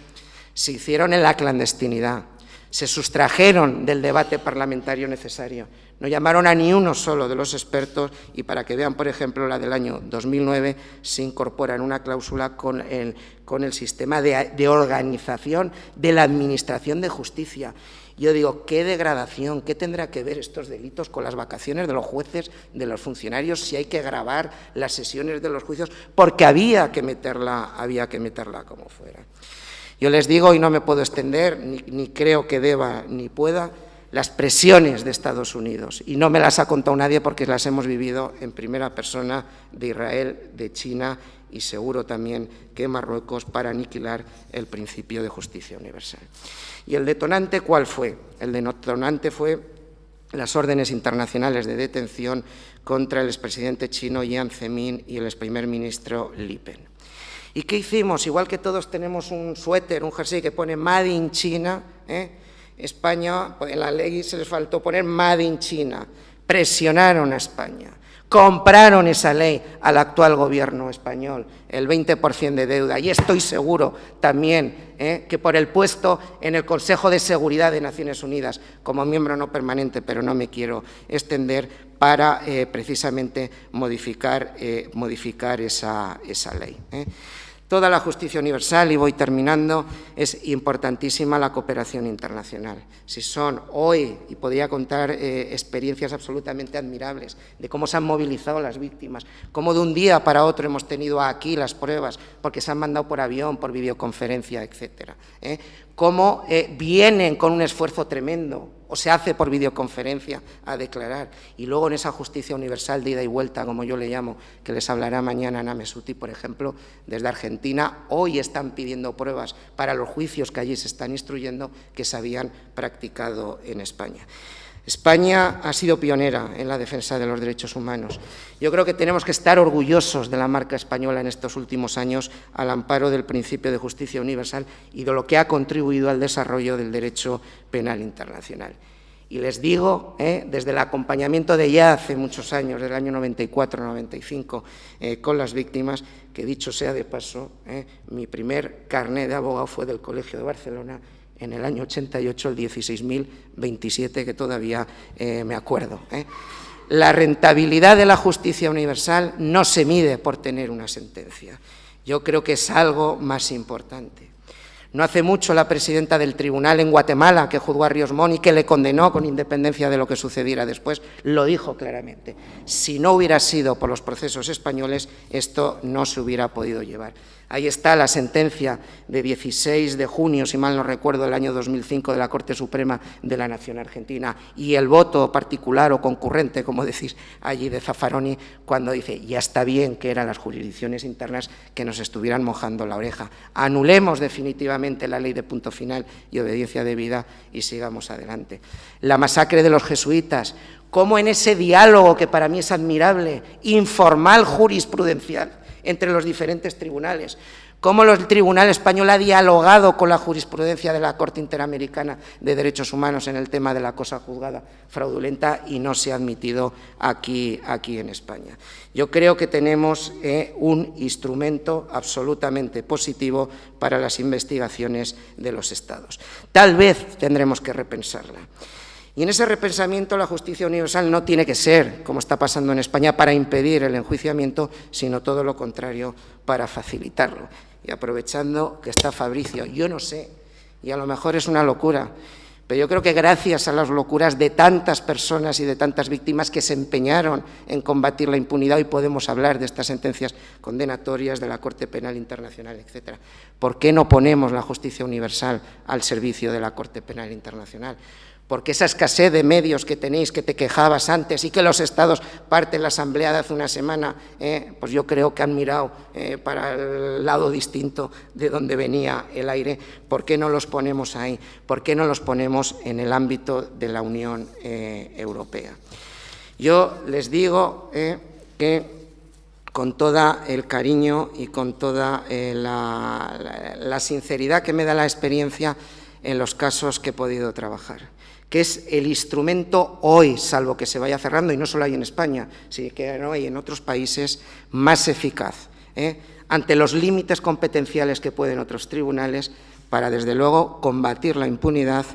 se hicieron en la clandestinidad, se sustrajeron del debate parlamentario necesario, no llamaron a ni uno solo de los expertos y para que vean, por ejemplo, la del año 2009 se incorpora en una cláusula con el sistema de organización de la Administración de Justicia. Yo digo, qué degradación, qué tendrá que ver estos delitos con las vacaciones de los jueces, de los funcionarios, si hay que grabar las sesiones de los juicios, porque había que meterla como fuera. Yo les digo, y no me puedo extender, ni creo que deba ni pueda, las presiones de Estados Unidos, y no me las ha contado nadie porque las hemos vivido en primera persona, de Israel, de China y seguro también que Marruecos, para aniquilar el principio de justicia universal. ¿Y el detonante cuál fue? El detonante fue las órdenes internacionales de detención contra el expresidente chino Jiang Zemin y el exprimer ministro Li Pen. ¿Y qué hicimos? Igual que todos tenemos un suéter, un jersey que pone Made in China, España, en la ley se les faltó poner Made in China. presionaron a España, compraron esa ley al actual gobierno español, el 20% de deuda, y estoy seguro también que por el puesto en el Consejo de Seguridad de Naciones Unidas, como miembro no permanente, pero no me quiero extender, para precisamente modificar esa ley. Toda la justicia universal, y voy terminando, es importantísima la cooperación internacional. Si son hoy, y podría contar experiencias absolutamente admirables de cómo se han movilizado las víctimas, cómo de un día para otro hemos tenido aquí las pruebas, porque se han mandado por avión, por videoconferencia, etcétera. Cómo vienen con un esfuerzo tremendo, o se hace por videoconferencia a declarar, y luego en esa justicia universal de ida y vuelta, como yo le llamo, que les hablará mañana Ana Messuti, por ejemplo, desde Argentina, hoy están pidiendo pruebas para los juicios que allí se están instruyendo que se habían practicado en España. España ha sido pionera en la defensa de los derechos humanos. Yo creo que tenemos que estar orgullosos de la marca española en estos últimos años al amparo del principio de justicia universal y de lo que ha contribuido al desarrollo del derecho penal internacional. Y les digo, desde el acompañamiento de ya hace muchos años, del año 94-95, con las víctimas, que dicho sea de paso, mi primer carné de abogado fue del Colegio de Barcelona, en el año 88, el 16.027, que todavía me acuerdo. La rentabilidad de la justicia universal no se mide por tener una sentencia. Yo creo que es algo más importante. No hace mucho la presidenta del tribunal en Guatemala, que juzgó a Ríos Montt y que le condenó con independencia de lo que sucediera después, lo dijo claramente. Si no hubiera sido por los procesos españoles, esto no se hubiera podido llevar. Ahí está la sentencia de 16 de junio, si mal no recuerdo, del año 2005 de la Corte Suprema de la Nación Argentina, y el voto particular o concurrente, como decís allí, de Zaffaroni, cuando dice, ya está bien que eran las jurisdicciones internas que nos estuvieran mojando la oreja. Anulemos definitivamente la ley de punto final y obediencia debida y sigamos adelante. La masacre de los jesuitas, cómo en ese diálogo, que para mí es admirable, informal jurisprudencial, entre los diferentes tribunales, cómo el Tribunal Español ha dialogado con la jurisprudencia de la Corte Interamericana de Derechos Humanos en el tema de la cosa juzgada fraudulenta y no se ha admitido aquí en España. Yo creo que tenemos un instrumento absolutamente positivo para las investigaciones de los Estados. Tal vez tendremos que repensarla. Y en ese repensamiento la justicia universal no tiene que ser, como está pasando en España, para impedir el enjuiciamiento, sino todo lo contrario, para facilitarlo. Y aprovechando que está Fabricio, yo no sé, y a lo mejor es una locura, pero yo creo que gracias a las locuras de tantas personas y de tantas víctimas que se empeñaron en combatir la impunidad, hoy podemos hablar de estas sentencias condenatorias de la Corte Penal Internacional, etcétera. ¿Por qué no ponemos la justicia universal al servicio de la Corte Penal Internacional? Porque esa escasez de medios que tenéis, que te quejabas antes, y que los Estados, parte de la Asamblea de hace una semana, pues yo creo que han mirado para el lado distinto de donde venía el aire. ¿Por qué no los ponemos ahí? ¿Por qué no los ponemos en el ámbito de la Unión Europea? Yo les digo que con todo el cariño y con toda la sinceridad que me da la experiencia en los casos que he podido trabajar, que es el instrumento hoy, salvo que se vaya cerrando, y no solo hay en España, sino que no hay en otros países, más eficaz, ante los límites competenciales que pueden otros tribunales, para, desde luego, combatir la impunidad,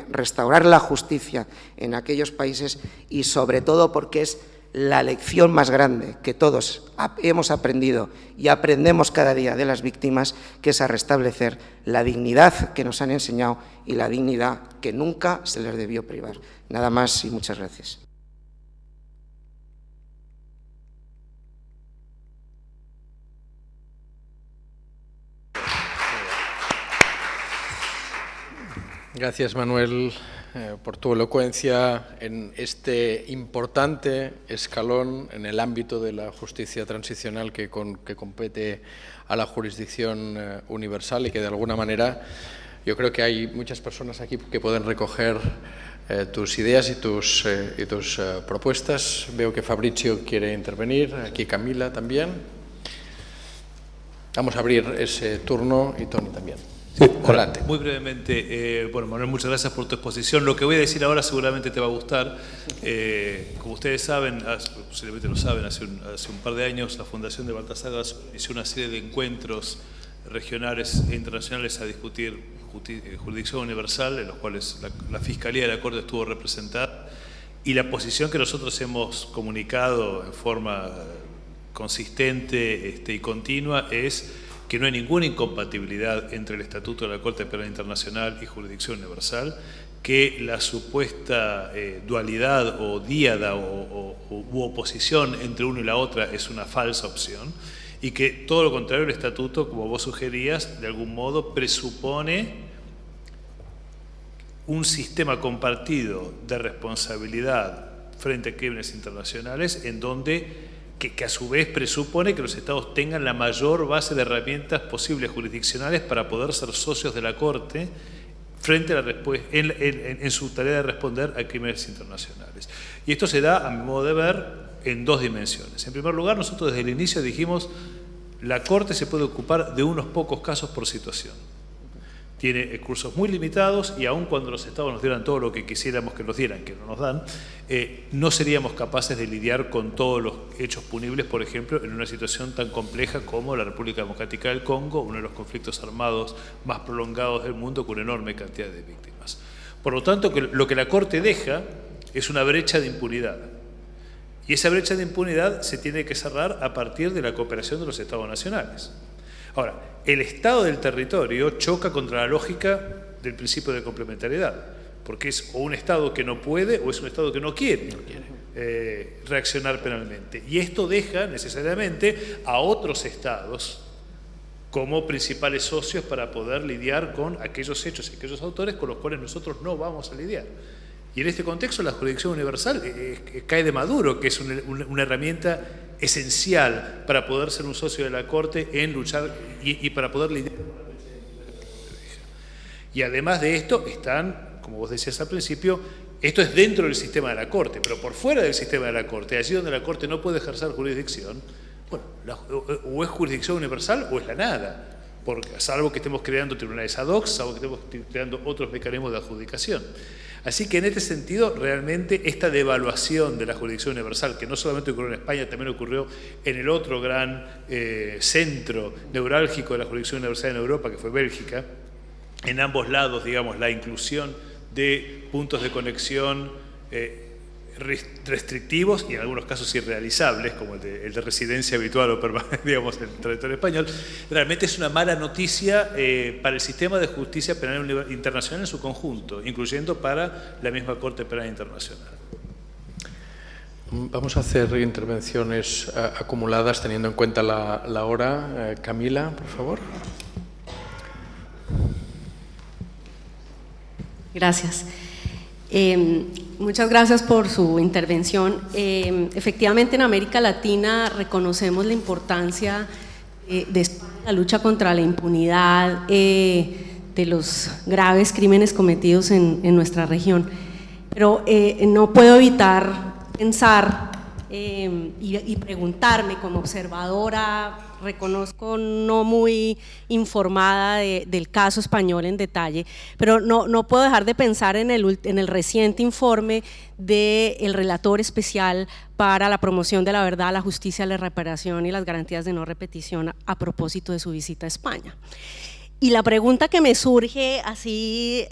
restaurar la justicia en aquellos países y, sobre todo, porque es la lección más grande que todos hemos aprendido y aprendemos cada día de las víctimas, que es a restablecer la dignidad que nos han enseñado y la dignidad que nunca se les debió privar. Nada más y muchas gracias. Gracias, Manuel, por tu elocuencia en este importante escalón en el ámbito de la justicia transicional que compete a la jurisdicción universal y que, de alguna manera, yo creo que hay muchas personas aquí que pueden recoger tus ideas y tus propuestas. Veo que Fabricio quiere intervenir, aquí Camila también. Vamos a abrir ese turno y Toni también. Sí, adelante. Muy brevemente, bueno, Manuel, muchas gracias por tu exposición. Lo que voy a decir ahora seguramente te va a gustar. Como ustedes saben, posiblemente lo saben, hace un par de años la Fundación de Baltasar Garzón inició una serie de encuentros regionales e internacionales a discutir jurisdicción universal, en los cuales la Fiscalía de la Corte estuvo representada, y la posición que nosotros hemos comunicado en forma consistente y continua es que no hay ninguna incompatibilidad entre el Estatuto de la Corte Penal Internacional y jurisdicción universal, que la supuesta dualidad o díada u oposición entre uno y la otra es una falsa opción, y que todo lo contrario, el Estatuto, como vos sugerías, de algún modo presupone un sistema compartido de responsabilidad frente a crímenes internacionales, en donde que a su vez presupone que los Estados tengan la mayor base de herramientas posibles jurisdiccionales para poder ser socios de la Corte frente a en su tarea de responder a crímenes internacionales. Y esto se da, a mi modo de ver, en dos dimensiones. En primer lugar, nosotros desde el inicio dijimos la Corte se puede ocupar de unos pocos casos por situación. Tiene recursos muy limitados, y aun cuando los Estados nos dieran todo lo que quisiéramos que nos dieran, que no nos dan, no seríamos capaces de lidiar con todos los hechos punibles, por ejemplo, en una situación tan compleja como la República Democrática del Congo, uno de los conflictos armados más prolongados del mundo, con una enorme cantidad de víctimas. Por lo tanto, lo que la Corte deja es una brecha de impunidad. Y esa brecha de impunidad se tiene que cerrar a partir de la cooperación de los Estados nacionales. Ahora, el Estado del territorio choca contra la lógica del principio de complementariedad, porque es o un Estado que no puede o es un Estado que no quiere reaccionar penalmente. Y esto deja necesariamente a otros Estados como principales socios para poder lidiar con aquellos hechos y aquellos autores con los cuales nosotros no vamos a lidiar. Y en este contexto la jurisdicción universal cae de maduro, que es una herramienta esencial para poder ser un socio de la Corte en luchar y para poder lidiar con la brecha de impunidad. Y además de esto están, como vos decías al principio, esto es dentro del sistema de la Corte, pero por fuera del sistema de la Corte, allí donde la Corte no puede ejercer jurisdicción, bueno, o es jurisdicción universal o es la nada, porque, salvo que estemos creando tribunales ad hoc, salvo que estemos creando otros mecanismos de adjudicación. Así que en este sentido, realmente esta devaluación de la jurisdicción universal, que no solamente ocurrió en España, también ocurrió en el otro gran centro neurálgico de la jurisdicción universal en Europa, que fue Bélgica, en ambos lados, digamos, la inclusión de puntos de conexión restrictivos y en algunos casos irrealizables, como el de residencia habitual o permanente, digamos, en el territorio español, realmente es una mala noticia para el sistema de justicia penal internacional en su conjunto, incluyendo para la misma Corte Penal Internacional. Vamos a hacer intervenciones acumuladas teniendo en cuenta la hora. Camila, por favor. Gracias. Muchas gracias por su intervención. Efectivamente, en América Latina reconocemos la importancia de la lucha contra la impunidad de los graves crímenes cometidos en nuestra región. Pero no puedo evitar pensar y preguntarme, como observadora, reconozco no muy informada del caso español en detalle, pero no puedo dejar de pensar en el reciente informe del relator especial para la promoción de la verdad, la justicia, la reparación y las garantías de no repetición a propósito de su visita a España. Y la pregunta que me surge así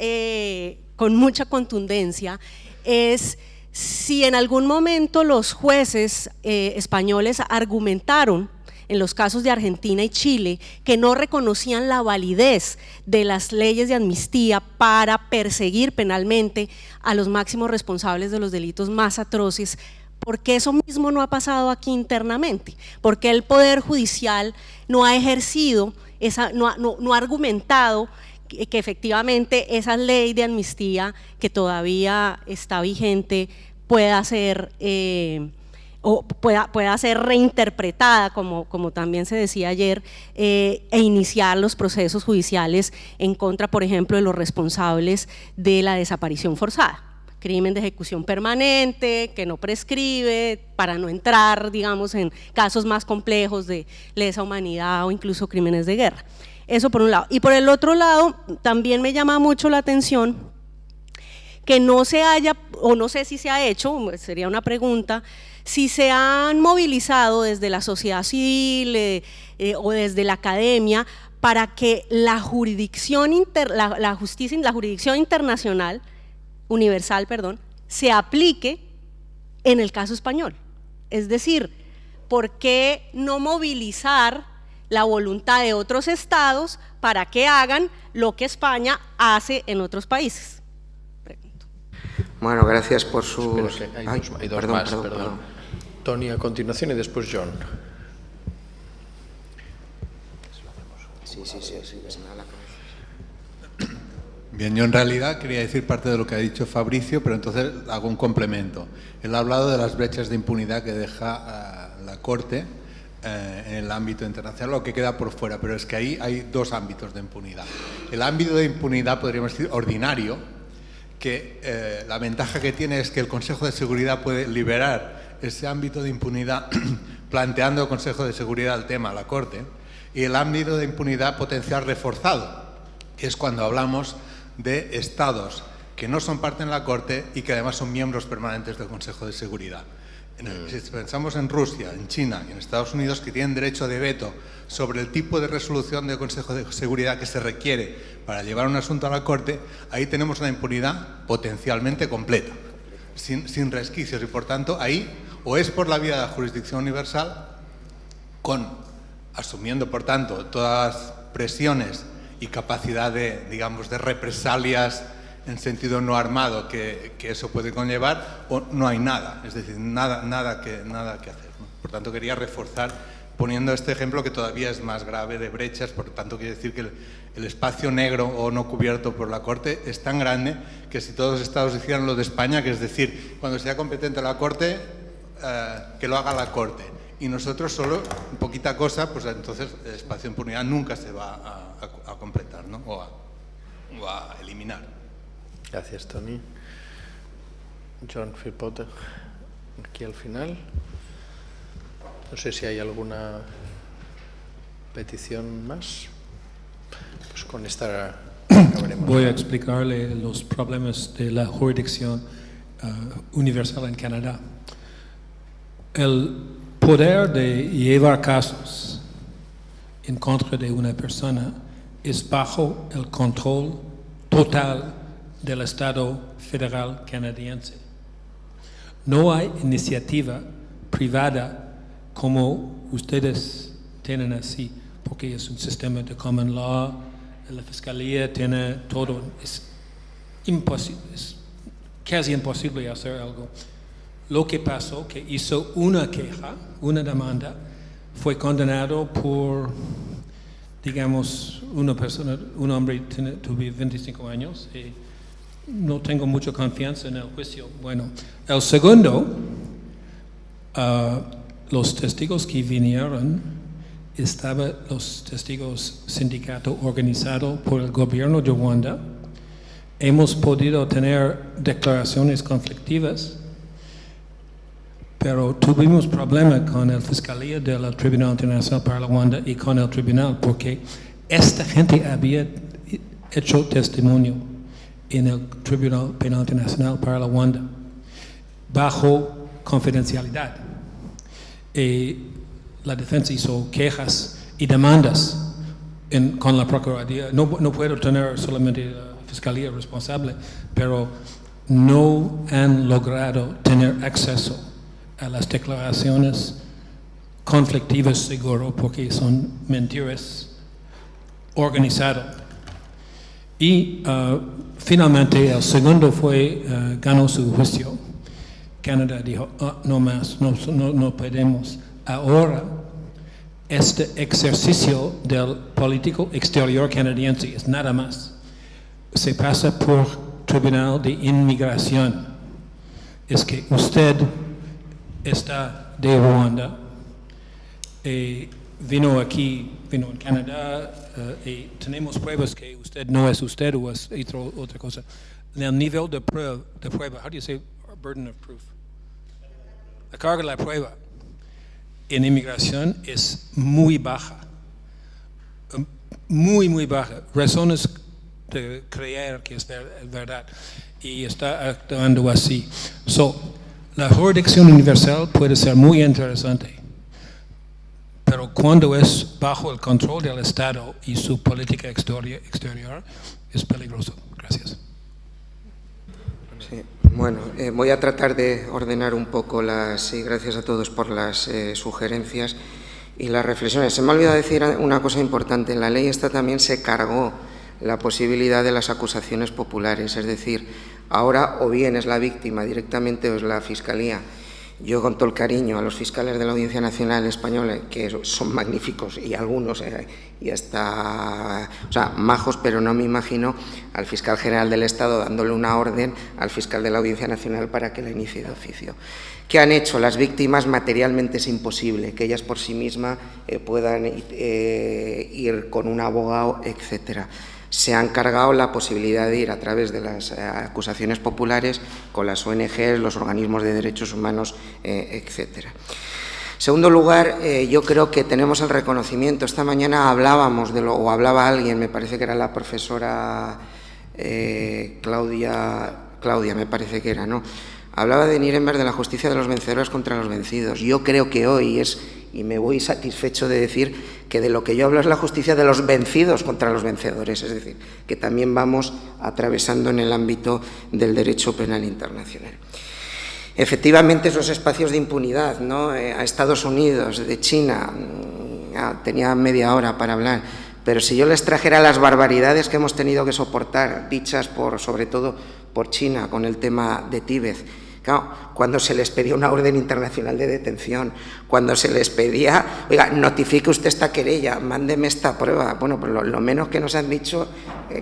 con mucha contundencia es si en algún momento los jueces españoles argumentaron en los casos de Argentina y Chile que no reconocían la validez de las leyes de amnistía para perseguir penalmente a los máximos responsables de los delitos más atroces, porque eso mismo no ha pasado aquí internamente, porque el Poder Judicial no ha ejercido, no ha argumentado que efectivamente esa ley de amnistía que todavía está vigente pueda ser o pueda ser reinterpretada, como también se decía ayer, e iniciar los procesos judiciales en contra, por ejemplo, de los responsables de la desaparición forzada, crimen de ejecución permanente, que no prescribe, para no entrar, digamos, en casos más complejos de lesa humanidad o incluso crímenes de guerra. Eso por un lado. Y por el otro lado, también me llama mucho la atención que no se haya, o no sé si se ha hecho, sería una pregunta, si se han movilizado desde la sociedad civil o desde la academia para que la jurisdicción internacional, universal, perdón, se aplique en el caso español. Es decir, ¿por qué no movilizar la voluntad de otros estados para que hagan lo que España hace en otros países? Pregunto. Bueno, gracias por sus... Espera, que hay dos más, perdón. Tony a continuación y después John. Sí, que se me da la cabeza. Bien, yo en realidad quería decir parte de lo que ha dicho Fabricio, pero entonces hago un complemento. Él ha hablado de las brechas de impunidad que deja la Corte en el ámbito internacional, lo que queda por fuera, pero es que ahí hay dos ámbitos de impunidad. El ámbito de impunidad, podríamos decir, ordinario, que la ventaja que tiene es que el Consejo de Seguridad puede liberar ese ámbito de impunidad planteando al Consejo de Seguridad el tema a la Corte, y el ámbito de impunidad potencial reforzado, que es cuando hablamos de estados que no son parte en la Corte y que además son miembros permanentes del Consejo de Seguridad. Si pensamos en Rusia, en China y en Estados Unidos, que tienen derecho de veto sobre el tipo de resolución del Consejo de Seguridad que se requiere para llevar un asunto a la Corte, ahí tenemos una impunidad potencialmente completa, sin resquicios, y por tanto ahí o es por la vía de la jurisdicción universal, asumiendo por tanto todas las presiones y capacidad de, digamos, de represalias en sentido no armado que eso puede conllevar, o no hay nada, es decir, nada que hacer, ¿no? Por tanto, quería reforzar poniendo este ejemplo que todavía es más grave de brechas, por tanto, quiere decir que el espacio negro o no cubierto por la Corte es tan grande que si todos los estados hicieran lo de España, que es decir, cuando sea competente la Corte, que lo haga la Corte, y nosotros solo poquita cosa, pues entonces el espacio de impunidad nunca se va a completar, ¿no? o a eliminar. Gracias, Tony. John Philpott, aquí al final. No sé si hay alguna petición más. Pues con esta acabaremos. Voy a explicarle los problemas de la jurisdicción universal en Canadá. El poder de llevar casos en contra de una persona es bajo el control total del Estado federal canadiense. No hay iniciativa privada como ustedes tienen así, porque es un sistema de common law, la fiscalía tiene todo. Es imposible, es casi imposible hacer algo. Lo que pasó, que hizo una queja, una demanda, fue condenado por, digamos, una persona, un hombre tuvo 25 años y no tengo mucha confianza en el juicio. Bueno, el segundo, los testigos que vinieron, estaban los testigos sindicato organizado por el gobierno de Ruanda. Hemos podido tener declaraciones conflictivas, pero tuvimos problemas con la Fiscalía del Tribunal Internacional para Ruanda y con el tribunal, porque esta gente había hecho testimonio en el Tribunal Penal Internacional para Ruanda bajo confidencialidad. La defensa hizo quejas y demandas con la Procuraduría. No puedo tener solamente la Fiscalía responsable, pero no han logrado tener acceso a las declaraciones conflictivas seguro, porque son mentiras organizadas. Y finalmente el segundo ganó su juicio. Canadá dijo, no más, no podemos. Ahora, este ejercicio del político exterior canadiense es nada más. Se pasa por Tribunal de Inmigración. Es que usted está de Ruanda, vino en Canadá, y tenemos pruebas que usted no es usted o es otra cosa. El nivel de prueba, how do you say burden of proof? La carga de la prueba en inmigración es muy baja. muy, muy baja, razones de creer que es verdad, y está actuando así. La jurisdicción universal puede ser muy interesante, pero cuando es bajo el control del Estado y su política exterior es peligroso. Gracias. Sí, bueno, voy a tratar de ordenar un poco y gracias a todos por las sugerencias y las reflexiones. Se me ha olvidado decir una cosa importante. En la ley esta también se cargó la posibilidad de las acusaciones populares, es decir, ahora o bien es la víctima directamente o es la Fiscalía. Yo, con todo el cariño a los fiscales de la Audiencia Nacional Española, que son magníficos y algunos y hasta, majos, pero no me imagino al fiscal general del Estado dándole una orden al fiscal de la Audiencia Nacional para que la inicie de oficio. ¿Qué han hecho las víctimas? Materialmente es imposible que ellas por sí mismas puedan ir con un abogado, etcétera. Se han cargado la posibilidad de ir a través de las acusaciones populares con las ONGs, los organismos de derechos humanos, etcétera. En segundo lugar, yo creo que tenemos el reconocimiento. Esta mañana hablábamos o hablaba alguien, me parece que era la profesora Claudia, me parece que era, ¿no? Hablaba de Nuremberg, de la justicia de los vencedores contra los vencidos. Yo creo que hoy y me voy satisfecho de decir que de lo que yo hablo es la justicia de los vencidos contra los vencedores, es decir, que también vamos atravesando en el ámbito del derecho penal internacional. Efectivamente, esos espacios de impunidad, ¿no? A Estados Unidos, de China, tenía media hora para hablar, pero si yo les trajera las barbaridades que hemos tenido que soportar, dichas sobre todo por China con el tema de Tíbet, claro, cuando se les pedía una orden internacional de detención, cuando se les pedía, oiga, notifique usted esta querella, mándeme esta prueba. Bueno, pues lo menos que nos han dicho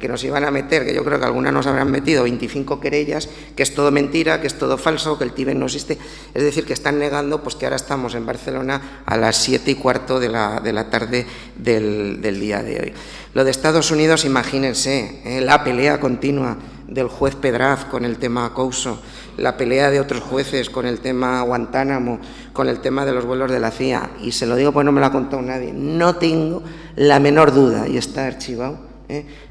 que nos iban a meter, que yo creo que algunas nos habrán metido 25 querellas, que es todo mentira, que es todo falso, que el Tíbet no existe. Es decir, que están negando pues que ahora estamos en Barcelona a las 7:15 de la tarde del día de hoy. Lo de Estados Unidos, imagínense, la pelea continua del juez Pedraz con el tema Couso, la pelea de otros jueces con el tema Guantánamo, con el tema de los vuelos de la CIA, y se lo digo porque no me lo ha contado nadie, no tengo la menor duda, y está archivado,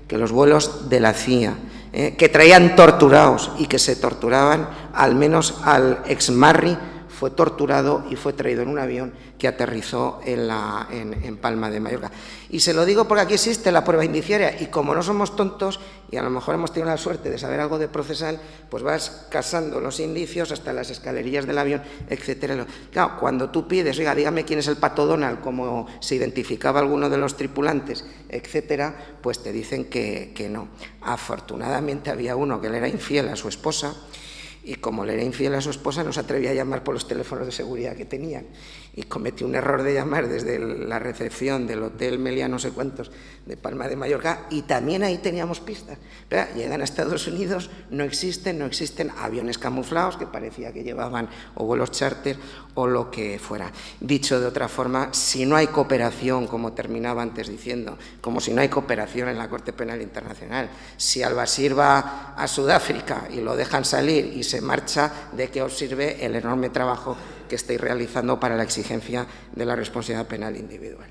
que los vuelos de la CIA, que traían torturados y que se torturaban, al menos al ex-Marri fue torturado y fue traído en un avión que aterrizó en Palma de Mallorca. Y se lo digo porque aquí existe la prueba indiciaria y como no somos tontos y a lo mejor hemos tenido la suerte de saber algo de procesal, pues vas casando los indicios hasta las escalerillas del avión, etcétera. Claro, cuando tú pides, oiga, dígame quién es el Pato Donald, como se identificaba alguno de los tripulantes, etcétera, pues te dicen que no. Afortunadamente había uno que le era infiel a su esposa, y como le era infiel a su esposa no se atrevía a llamar por los teléfonos de seguridad que tenían y cometió un error de llamar desde la recepción del Hotel Meliá no sé cuántos de Palma de Mallorca y también ahí teníamos pistas. Pero llegan a Estados Unidos, no existen aviones camuflados que parecía que llevaban o vuelos charter o lo que fuera. Dicho de otra forma, si no hay cooperación, como terminaba antes diciendo, como si no hay cooperación en la Corte Penal Internacional, si Al-Bashir va a Sudáfrica y lo dejan salir y se marcha, ¿de qué os sirve el enorme trabajo que estáis realizando para la exigencia de la responsabilidad penal individual?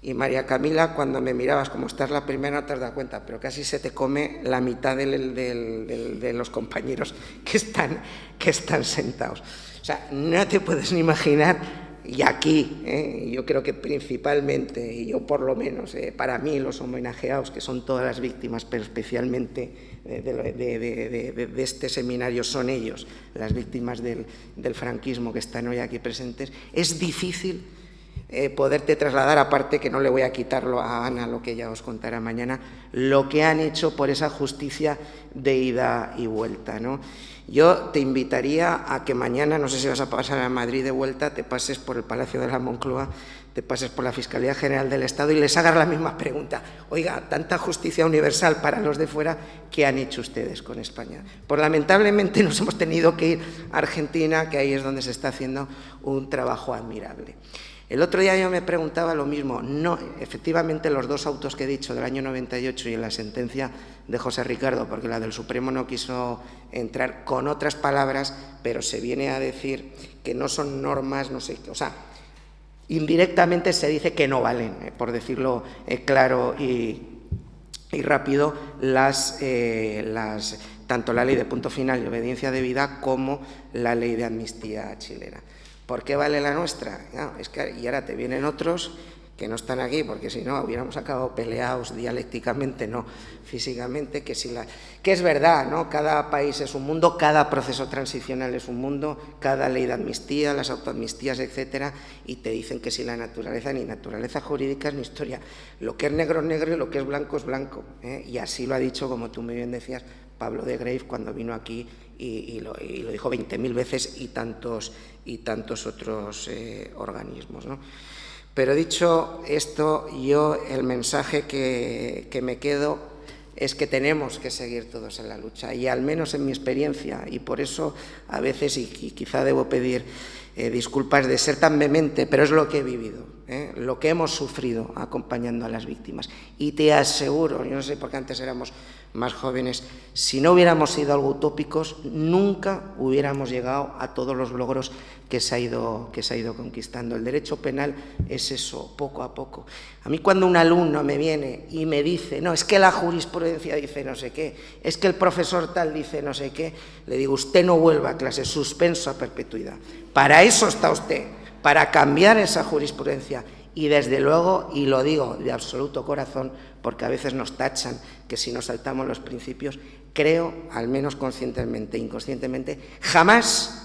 Y María Camila, cuando me mirabas, como estás la primera no te has dado cuenta, pero casi se te come la mitad de los compañeros que están sentados. O sea, no te puedes ni imaginar. Y aquí, yo creo que principalmente, y yo por lo menos, para mí los homenajeados, que son todas las víctimas, pero especialmente de este seminario son ellos, las víctimas del franquismo que están hoy aquí presentes, es difícil poderte trasladar, aparte que no le voy a quitarlo a Ana, lo que ella os contará mañana, lo que han hecho por esa justicia de ida y vuelta, ¿no? Yo te invitaría a que mañana, no sé si vas a pasar a Madrid de vuelta, te pases por el Palacio de la Moncloa, te pases por la Fiscalía General del Estado y les hagas la misma pregunta. Oiga, tanta justicia universal para los de fuera, ¿qué han hecho ustedes con España? Pues lamentablemente nos hemos tenido que ir a Argentina, que ahí es donde se está haciendo un trabajo admirable. El otro día yo me preguntaba lo mismo. No, efectivamente, los dos autos que he dicho del año 98 y en la sentencia de José Ricardo, porque la del Supremo no quiso entrar con otras palabras, pero se viene a decir que no son normas, no sé, o sea, indirectamente se dice que no valen, por decirlo claro y rápido, tanto la ley de punto final y obediencia debida como la ley de amnistía chilena. ¿Por qué vale la nuestra? No, es que, y ahora te vienen otros que no están aquí, porque si no hubiéramos acabado peleados dialécticamente, no físicamente, que es verdad, ¿no? Cada país es un mundo, cada proceso transicional es un mundo, cada ley de amnistía, las autoamnistías, etcétera, y te dicen que si la naturaleza, ni naturaleza jurídica ni historia, lo que es negro es negro y lo que es blanco es blanco, ¿eh? Y así lo ha dicho, como tú muy bien decías, Pablo de Grave cuando vino aquí y lo dijo 20.000 veces y tantos otros organismos, ¿no? Pero dicho esto, yo el mensaje que me quedo es que tenemos que seguir todos en la lucha, y al menos en mi experiencia, y por eso a veces, y quizá debo pedir disculpas de ser tan vehemente, pero es lo que he vivido, lo que hemos sufrido acompañando a las víctimas. Y te aseguro, yo no sé por qué antes éramos más jóvenes, si no hubiéramos sido algo utópicos, nunca hubiéramos llegado a todos los logros que se ha ido conquistando. El derecho penal es eso, poco a poco. A mí cuando un alumno me viene y me dice, no, es que la jurisprudencia dice no sé qué, es que el profesor tal dice no sé qué, le digo, usted no vuelva a clase, suspenso a perpetuidad. Para eso está usted, para cambiar esa jurisprudencia. Y desde luego, y lo digo de absoluto corazón, porque a veces nos tachan que si nos saltamos los principios, creo, al menos conscientemente e inconscientemente, jamás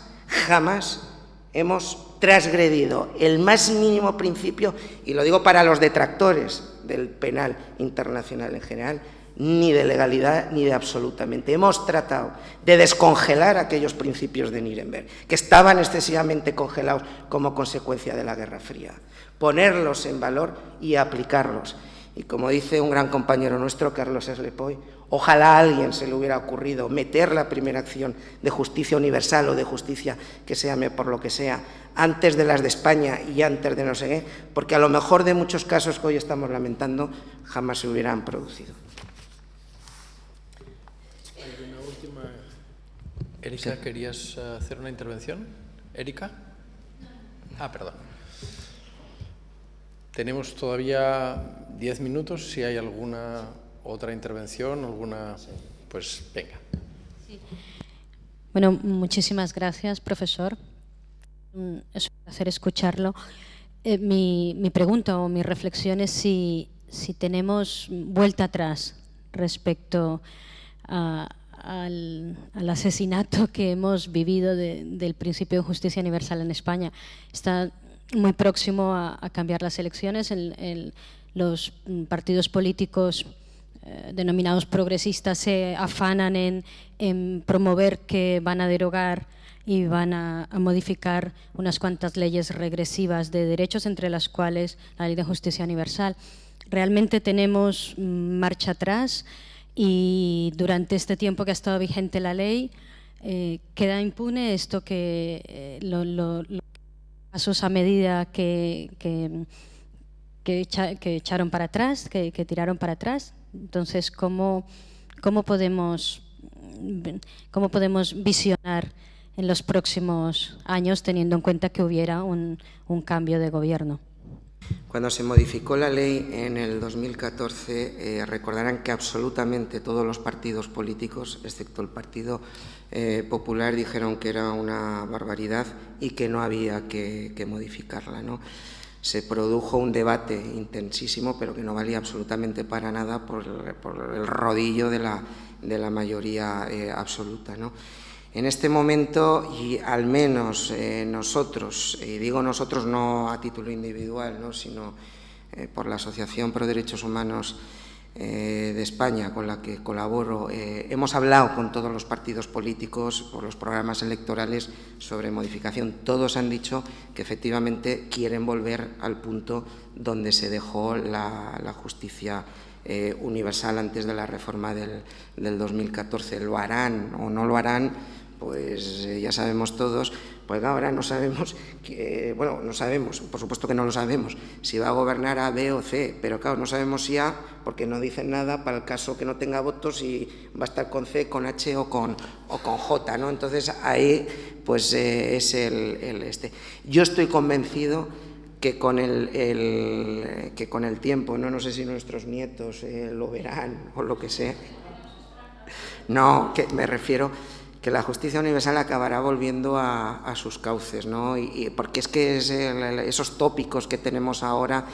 hemos transgredido el más mínimo principio, y lo digo para los detractores del penal internacional en general, ni de legalidad ni de absolutamente. Hemos tratado de descongelar aquellos principios de Nuremberg, que estaban excesivamente congelados como consecuencia de la Guerra Fría, ponerlos en valor y aplicarlos. Y como dice un gran compañero nuestro, Carlos Eslepoy, ojalá a alguien se le hubiera ocurrido meter la primera acción de justicia universal o de justicia que se llame por lo que sea, antes de las de España y antes de no sé qué, porque a lo mejor de muchos casos que hoy estamos lamentando jamás se hubieran producido. ¿Alguna última? Erika, sí. ¿Querías hacer una intervención? ¿Erika? Perdón. Tenemos todavía 10 minutos. Si hay alguna otra intervención, pues venga. Sí. Bueno, muchísimas gracias, profesor. Es un placer escucharlo. Mi pregunta o mi reflexión es si tenemos vuelta atrás respecto al asesinato que hemos vivido del principio de justicia universal en España. Está muy próximo a cambiar las elecciones. Los partidos políticos denominados progresistas se afanan en promover que van a derogar y van a modificar unas cuantas leyes regresivas de derechos, entre las cuales la Ley de Justicia Universal. Realmente tenemos marcha atrás, y durante este tiempo que ha estado vigente la ley queda impune esto que los pasos a medida que echaron para atrás, que tiraron para atrás. Entonces, ¿cómo podemos visionar en los próximos años, teniendo en cuenta que hubiera un cambio de gobierno? Cuando se modificó la ley en el 2014, recordarán que absolutamente todos los partidos políticos, excepto el Partido Popular, dijeron que era una barbaridad y que no había que modificarla, ¿no? Se produjo un debate intensísimo, pero que no valía absolutamente para nada por el rodillo de la mayoría absoluta, ¿no? En este momento, y al menos nosotros, y digo nosotros no a título individual, ¿no?, sino por la Asociación Pro Derechos Humanos de España, con la que colaboro, hemos hablado con todos los partidos políticos por los programas electorales sobre modificación. Todos han dicho que efectivamente quieren volver al punto donde se dejó la justicia universal antes de la reforma del 2014. ¿Lo harán o no lo harán? Pues ya sabemos todos, pues ahora no sabemos, no sabemos, por supuesto que no lo sabemos, si va a gobernar A, B o C, pero claro, no sabemos si A, porque no dicen nada para el caso que no tenga votos, y va a estar con C, con H o con J, ¿no? Entonces ahí pues es el. Yo estoy convencido que con el tiempo, no sé si nuestros nietos lo verán o lo que sea. No, que me refiero que la justicia universal acabará volviendo a sus cauces, ¿no? Y porque es que esos tópicos que tenemos ahora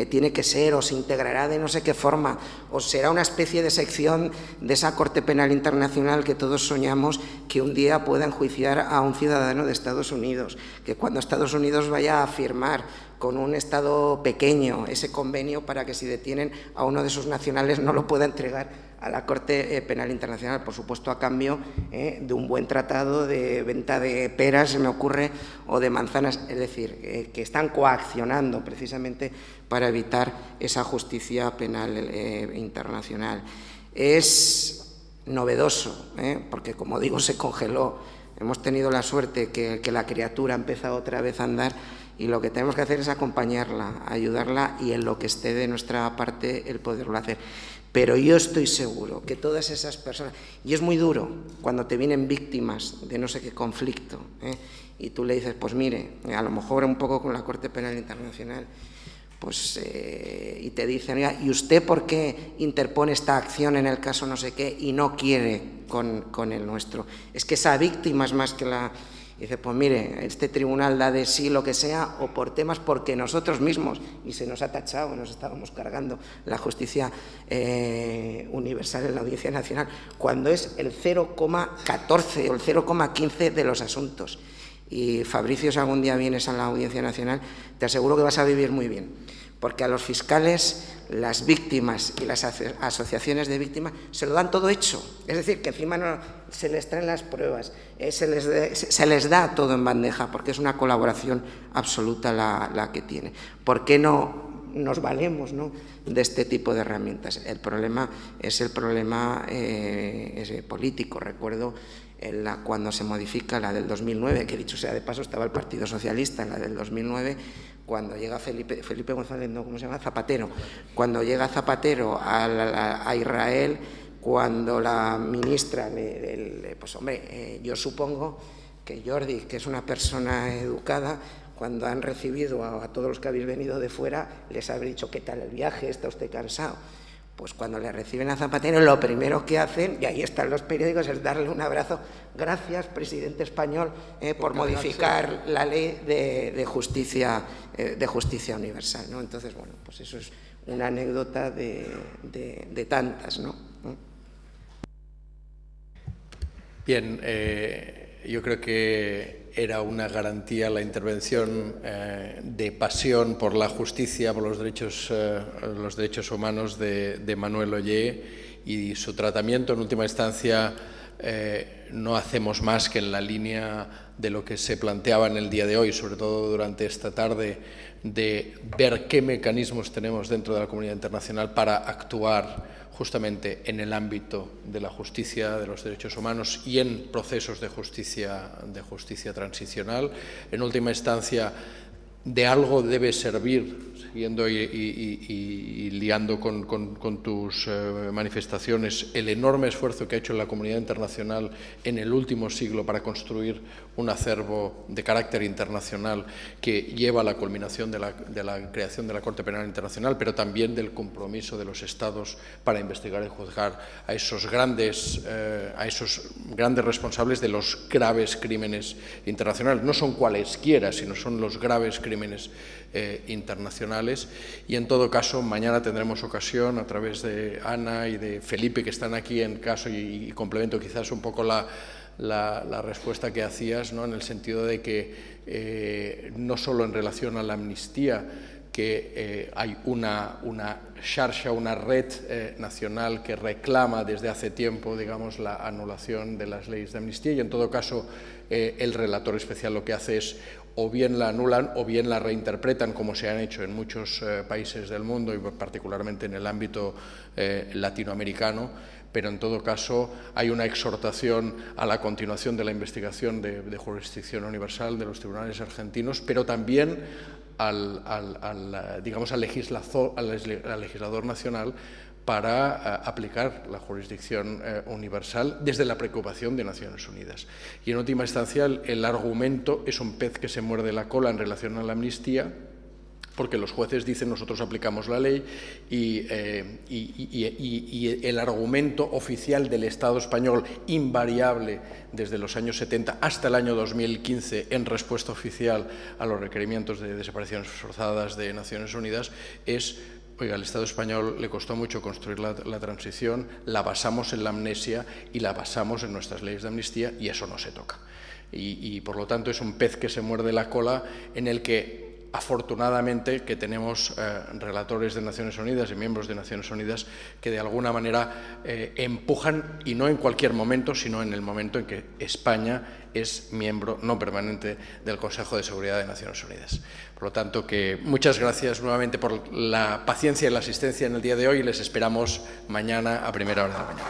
tiene que ser, o se integrará de no sé qué forma, o será una especie de sección de esa Corte Penal Internacional que todos soñamos que un día pueda enjuiciar a un ciudadano de Estados Unidos, que cuando Estados Unidos vaya a firmar con un Estado pequeño ese convenio para que si detienen a uno de sus nacionales no lo pueda entregar a la Corte Penal Internacional, por supuesto a cambio de un buen tratado de venta de peras, se me ocurre, o de manzanas, es decir, que están coaccionando precisamente para evitar esa justicia penal internacional. Es novedoso, porque como digo, se congeló. Hemos tenido la suerte que la criatura ha empezado otra vez a andar, y lo que tenemos que hacer es acompañarla, ayudarla y en lo que esté de nuestra parte el poderlo hacer. Pero yo estoy seguro que todas esas personas, y es muy duro cuando te vienen víctimas de no sé qué conflicto, y tú le dices, pues mire, a lo mejor un poco con la Corte Penal Internacional, pues, y te dicen, oiga, ¿y usted por qué interpone esta acción en el caso no sé qué y no quiere con el nuestro? Es que esa víctima es más que la... Y dice, pues mire, este tribunal da de sí lo que sea, o por temas porque nosotros mismos, y se nos ha tachado, nos estábamos cargando la justicia universal en la Audiencia Nacional, cuando es el 0,14 o el 0,15 de los asuntos. Y Fabricio, si algún día vienes a la Audiencia Nacional, te aseguro que vas a vivir muy bien, porque a los fiscales, las víctimas y las asociaciones de víctimas se lo dan todo hecho. Es decir, que encima no se les traen las pruebas, se les da todo en bandeja, porque es una colaboración absoluta la que tiene. ¿Por qué no nos valemos, ¿no?, de este tipo de herramientas? El problema es el problema político. Recuerdo cuando se modifica la del 2009, que dicho sea de paso estaba el Partido Socialista en la del 2009, cuando llega Felipe González, no, ¿cómo se llama? Zapatero. Cuando llega Zapatero a Israel, cuando la ministra, pues hombre, yo supongo que Jordi, que es una persona educada, cuando han recibido a todos los que habéis venido de fuera, les habrá dicho, ¿qué tal el viaje? ¿Está usted cansado? Pues cuando le reciben a Zapatero, lo primero que hacen, y ahí están los periódicos, es darle un abrazo. Gracias, presidente español, por modificar la ley de justicia universal, ¿no? Entonces, bueno, pues eso es una anécdota de tantas, ¿no? Bien, yo creo que era una garantía la intervención de pasión por la justicia, por los derechos humanos de Manuel Ollé, y su tratamiento en última instancia no hacemos más que en la línea de lo que se planteaba en el día de hoy, sobre todo durante esta tarde, de ver qué mecanismos tenemos dentro de la comunidad internacional para actuar justamente en el ámbito de la justicia, de los derechos humanos y en procesos de justicia transicional. En última instancia, de algo debe servir, siguiendo y liando con tus manifestaciones, el enorme esfuerzo que ha hecho la comunidad internacional en el último siglo para construir un acervo de carácter internacional que lleva a la culminación de la creación de la Corte Penal Internacional, pero también del compromiso de los Estados para investigar y juzgar a esos grandes responsables de los graves crímenes internacionales. No son cualesquiera, sino son los graves crímenes internacionales. Y en todo caso, mañana tendremos ocasión, a través de Ana y de Felipe, que están aquí en caso, y complemento quizás un poco la respuesta que hacías, ¿no?, en el sentido de que no solo en relación a la amnistía, que hay una xarxa, una red nacional que reclama desde hace tiempo, digamos, la anulación de las leyes de amnistía, y en todo caso el relator especial lo que hace es o bien la anulan o bien la reinterpretan, como se han hecho en muchos países del mundo y particularmente en el ámbito latinoamericano. Pero en todo caso hay una exhortación a la continuación de la investigación de jurisdicción universal de los tribunales argentinos, pero también al legislador nacional para aplicar la jurisdicción universal desde la preocupación de Naciones Unidas. Y en última instancia el argumento es un pez que se muerde la cola en relación a la amnistía, porque los jueces dicen nosotros aplicamos la ley y el argumento oficial del Estado español, invariable desde los años 70 hasta el año 2015 en respuesta oficial a los requerimientos de desapariciones forzadas de Naciones Unidas, es: oiga, al Estado español le costó mucho construir la transición, la basamos en la amnesia y la basamos en nuestras leyes de amnistía, y eso no se toca. Y por lo tanto es un pez que se muerde la cola, en el que afortunadamente que tenemos relatores de Naciones Unidas y miembros de Naciones Unidas que de alguna manera empujan, y no en cualquier momento, sino en el momento en que España es miembro no permanente del Consejo de Seguridad de Naciones Unidas. Por lo tanto, que muchas gracias nuevamente por la paciencia y la asistencia en el día de hoy, y les esperamos mañana a primera hora de la mañana.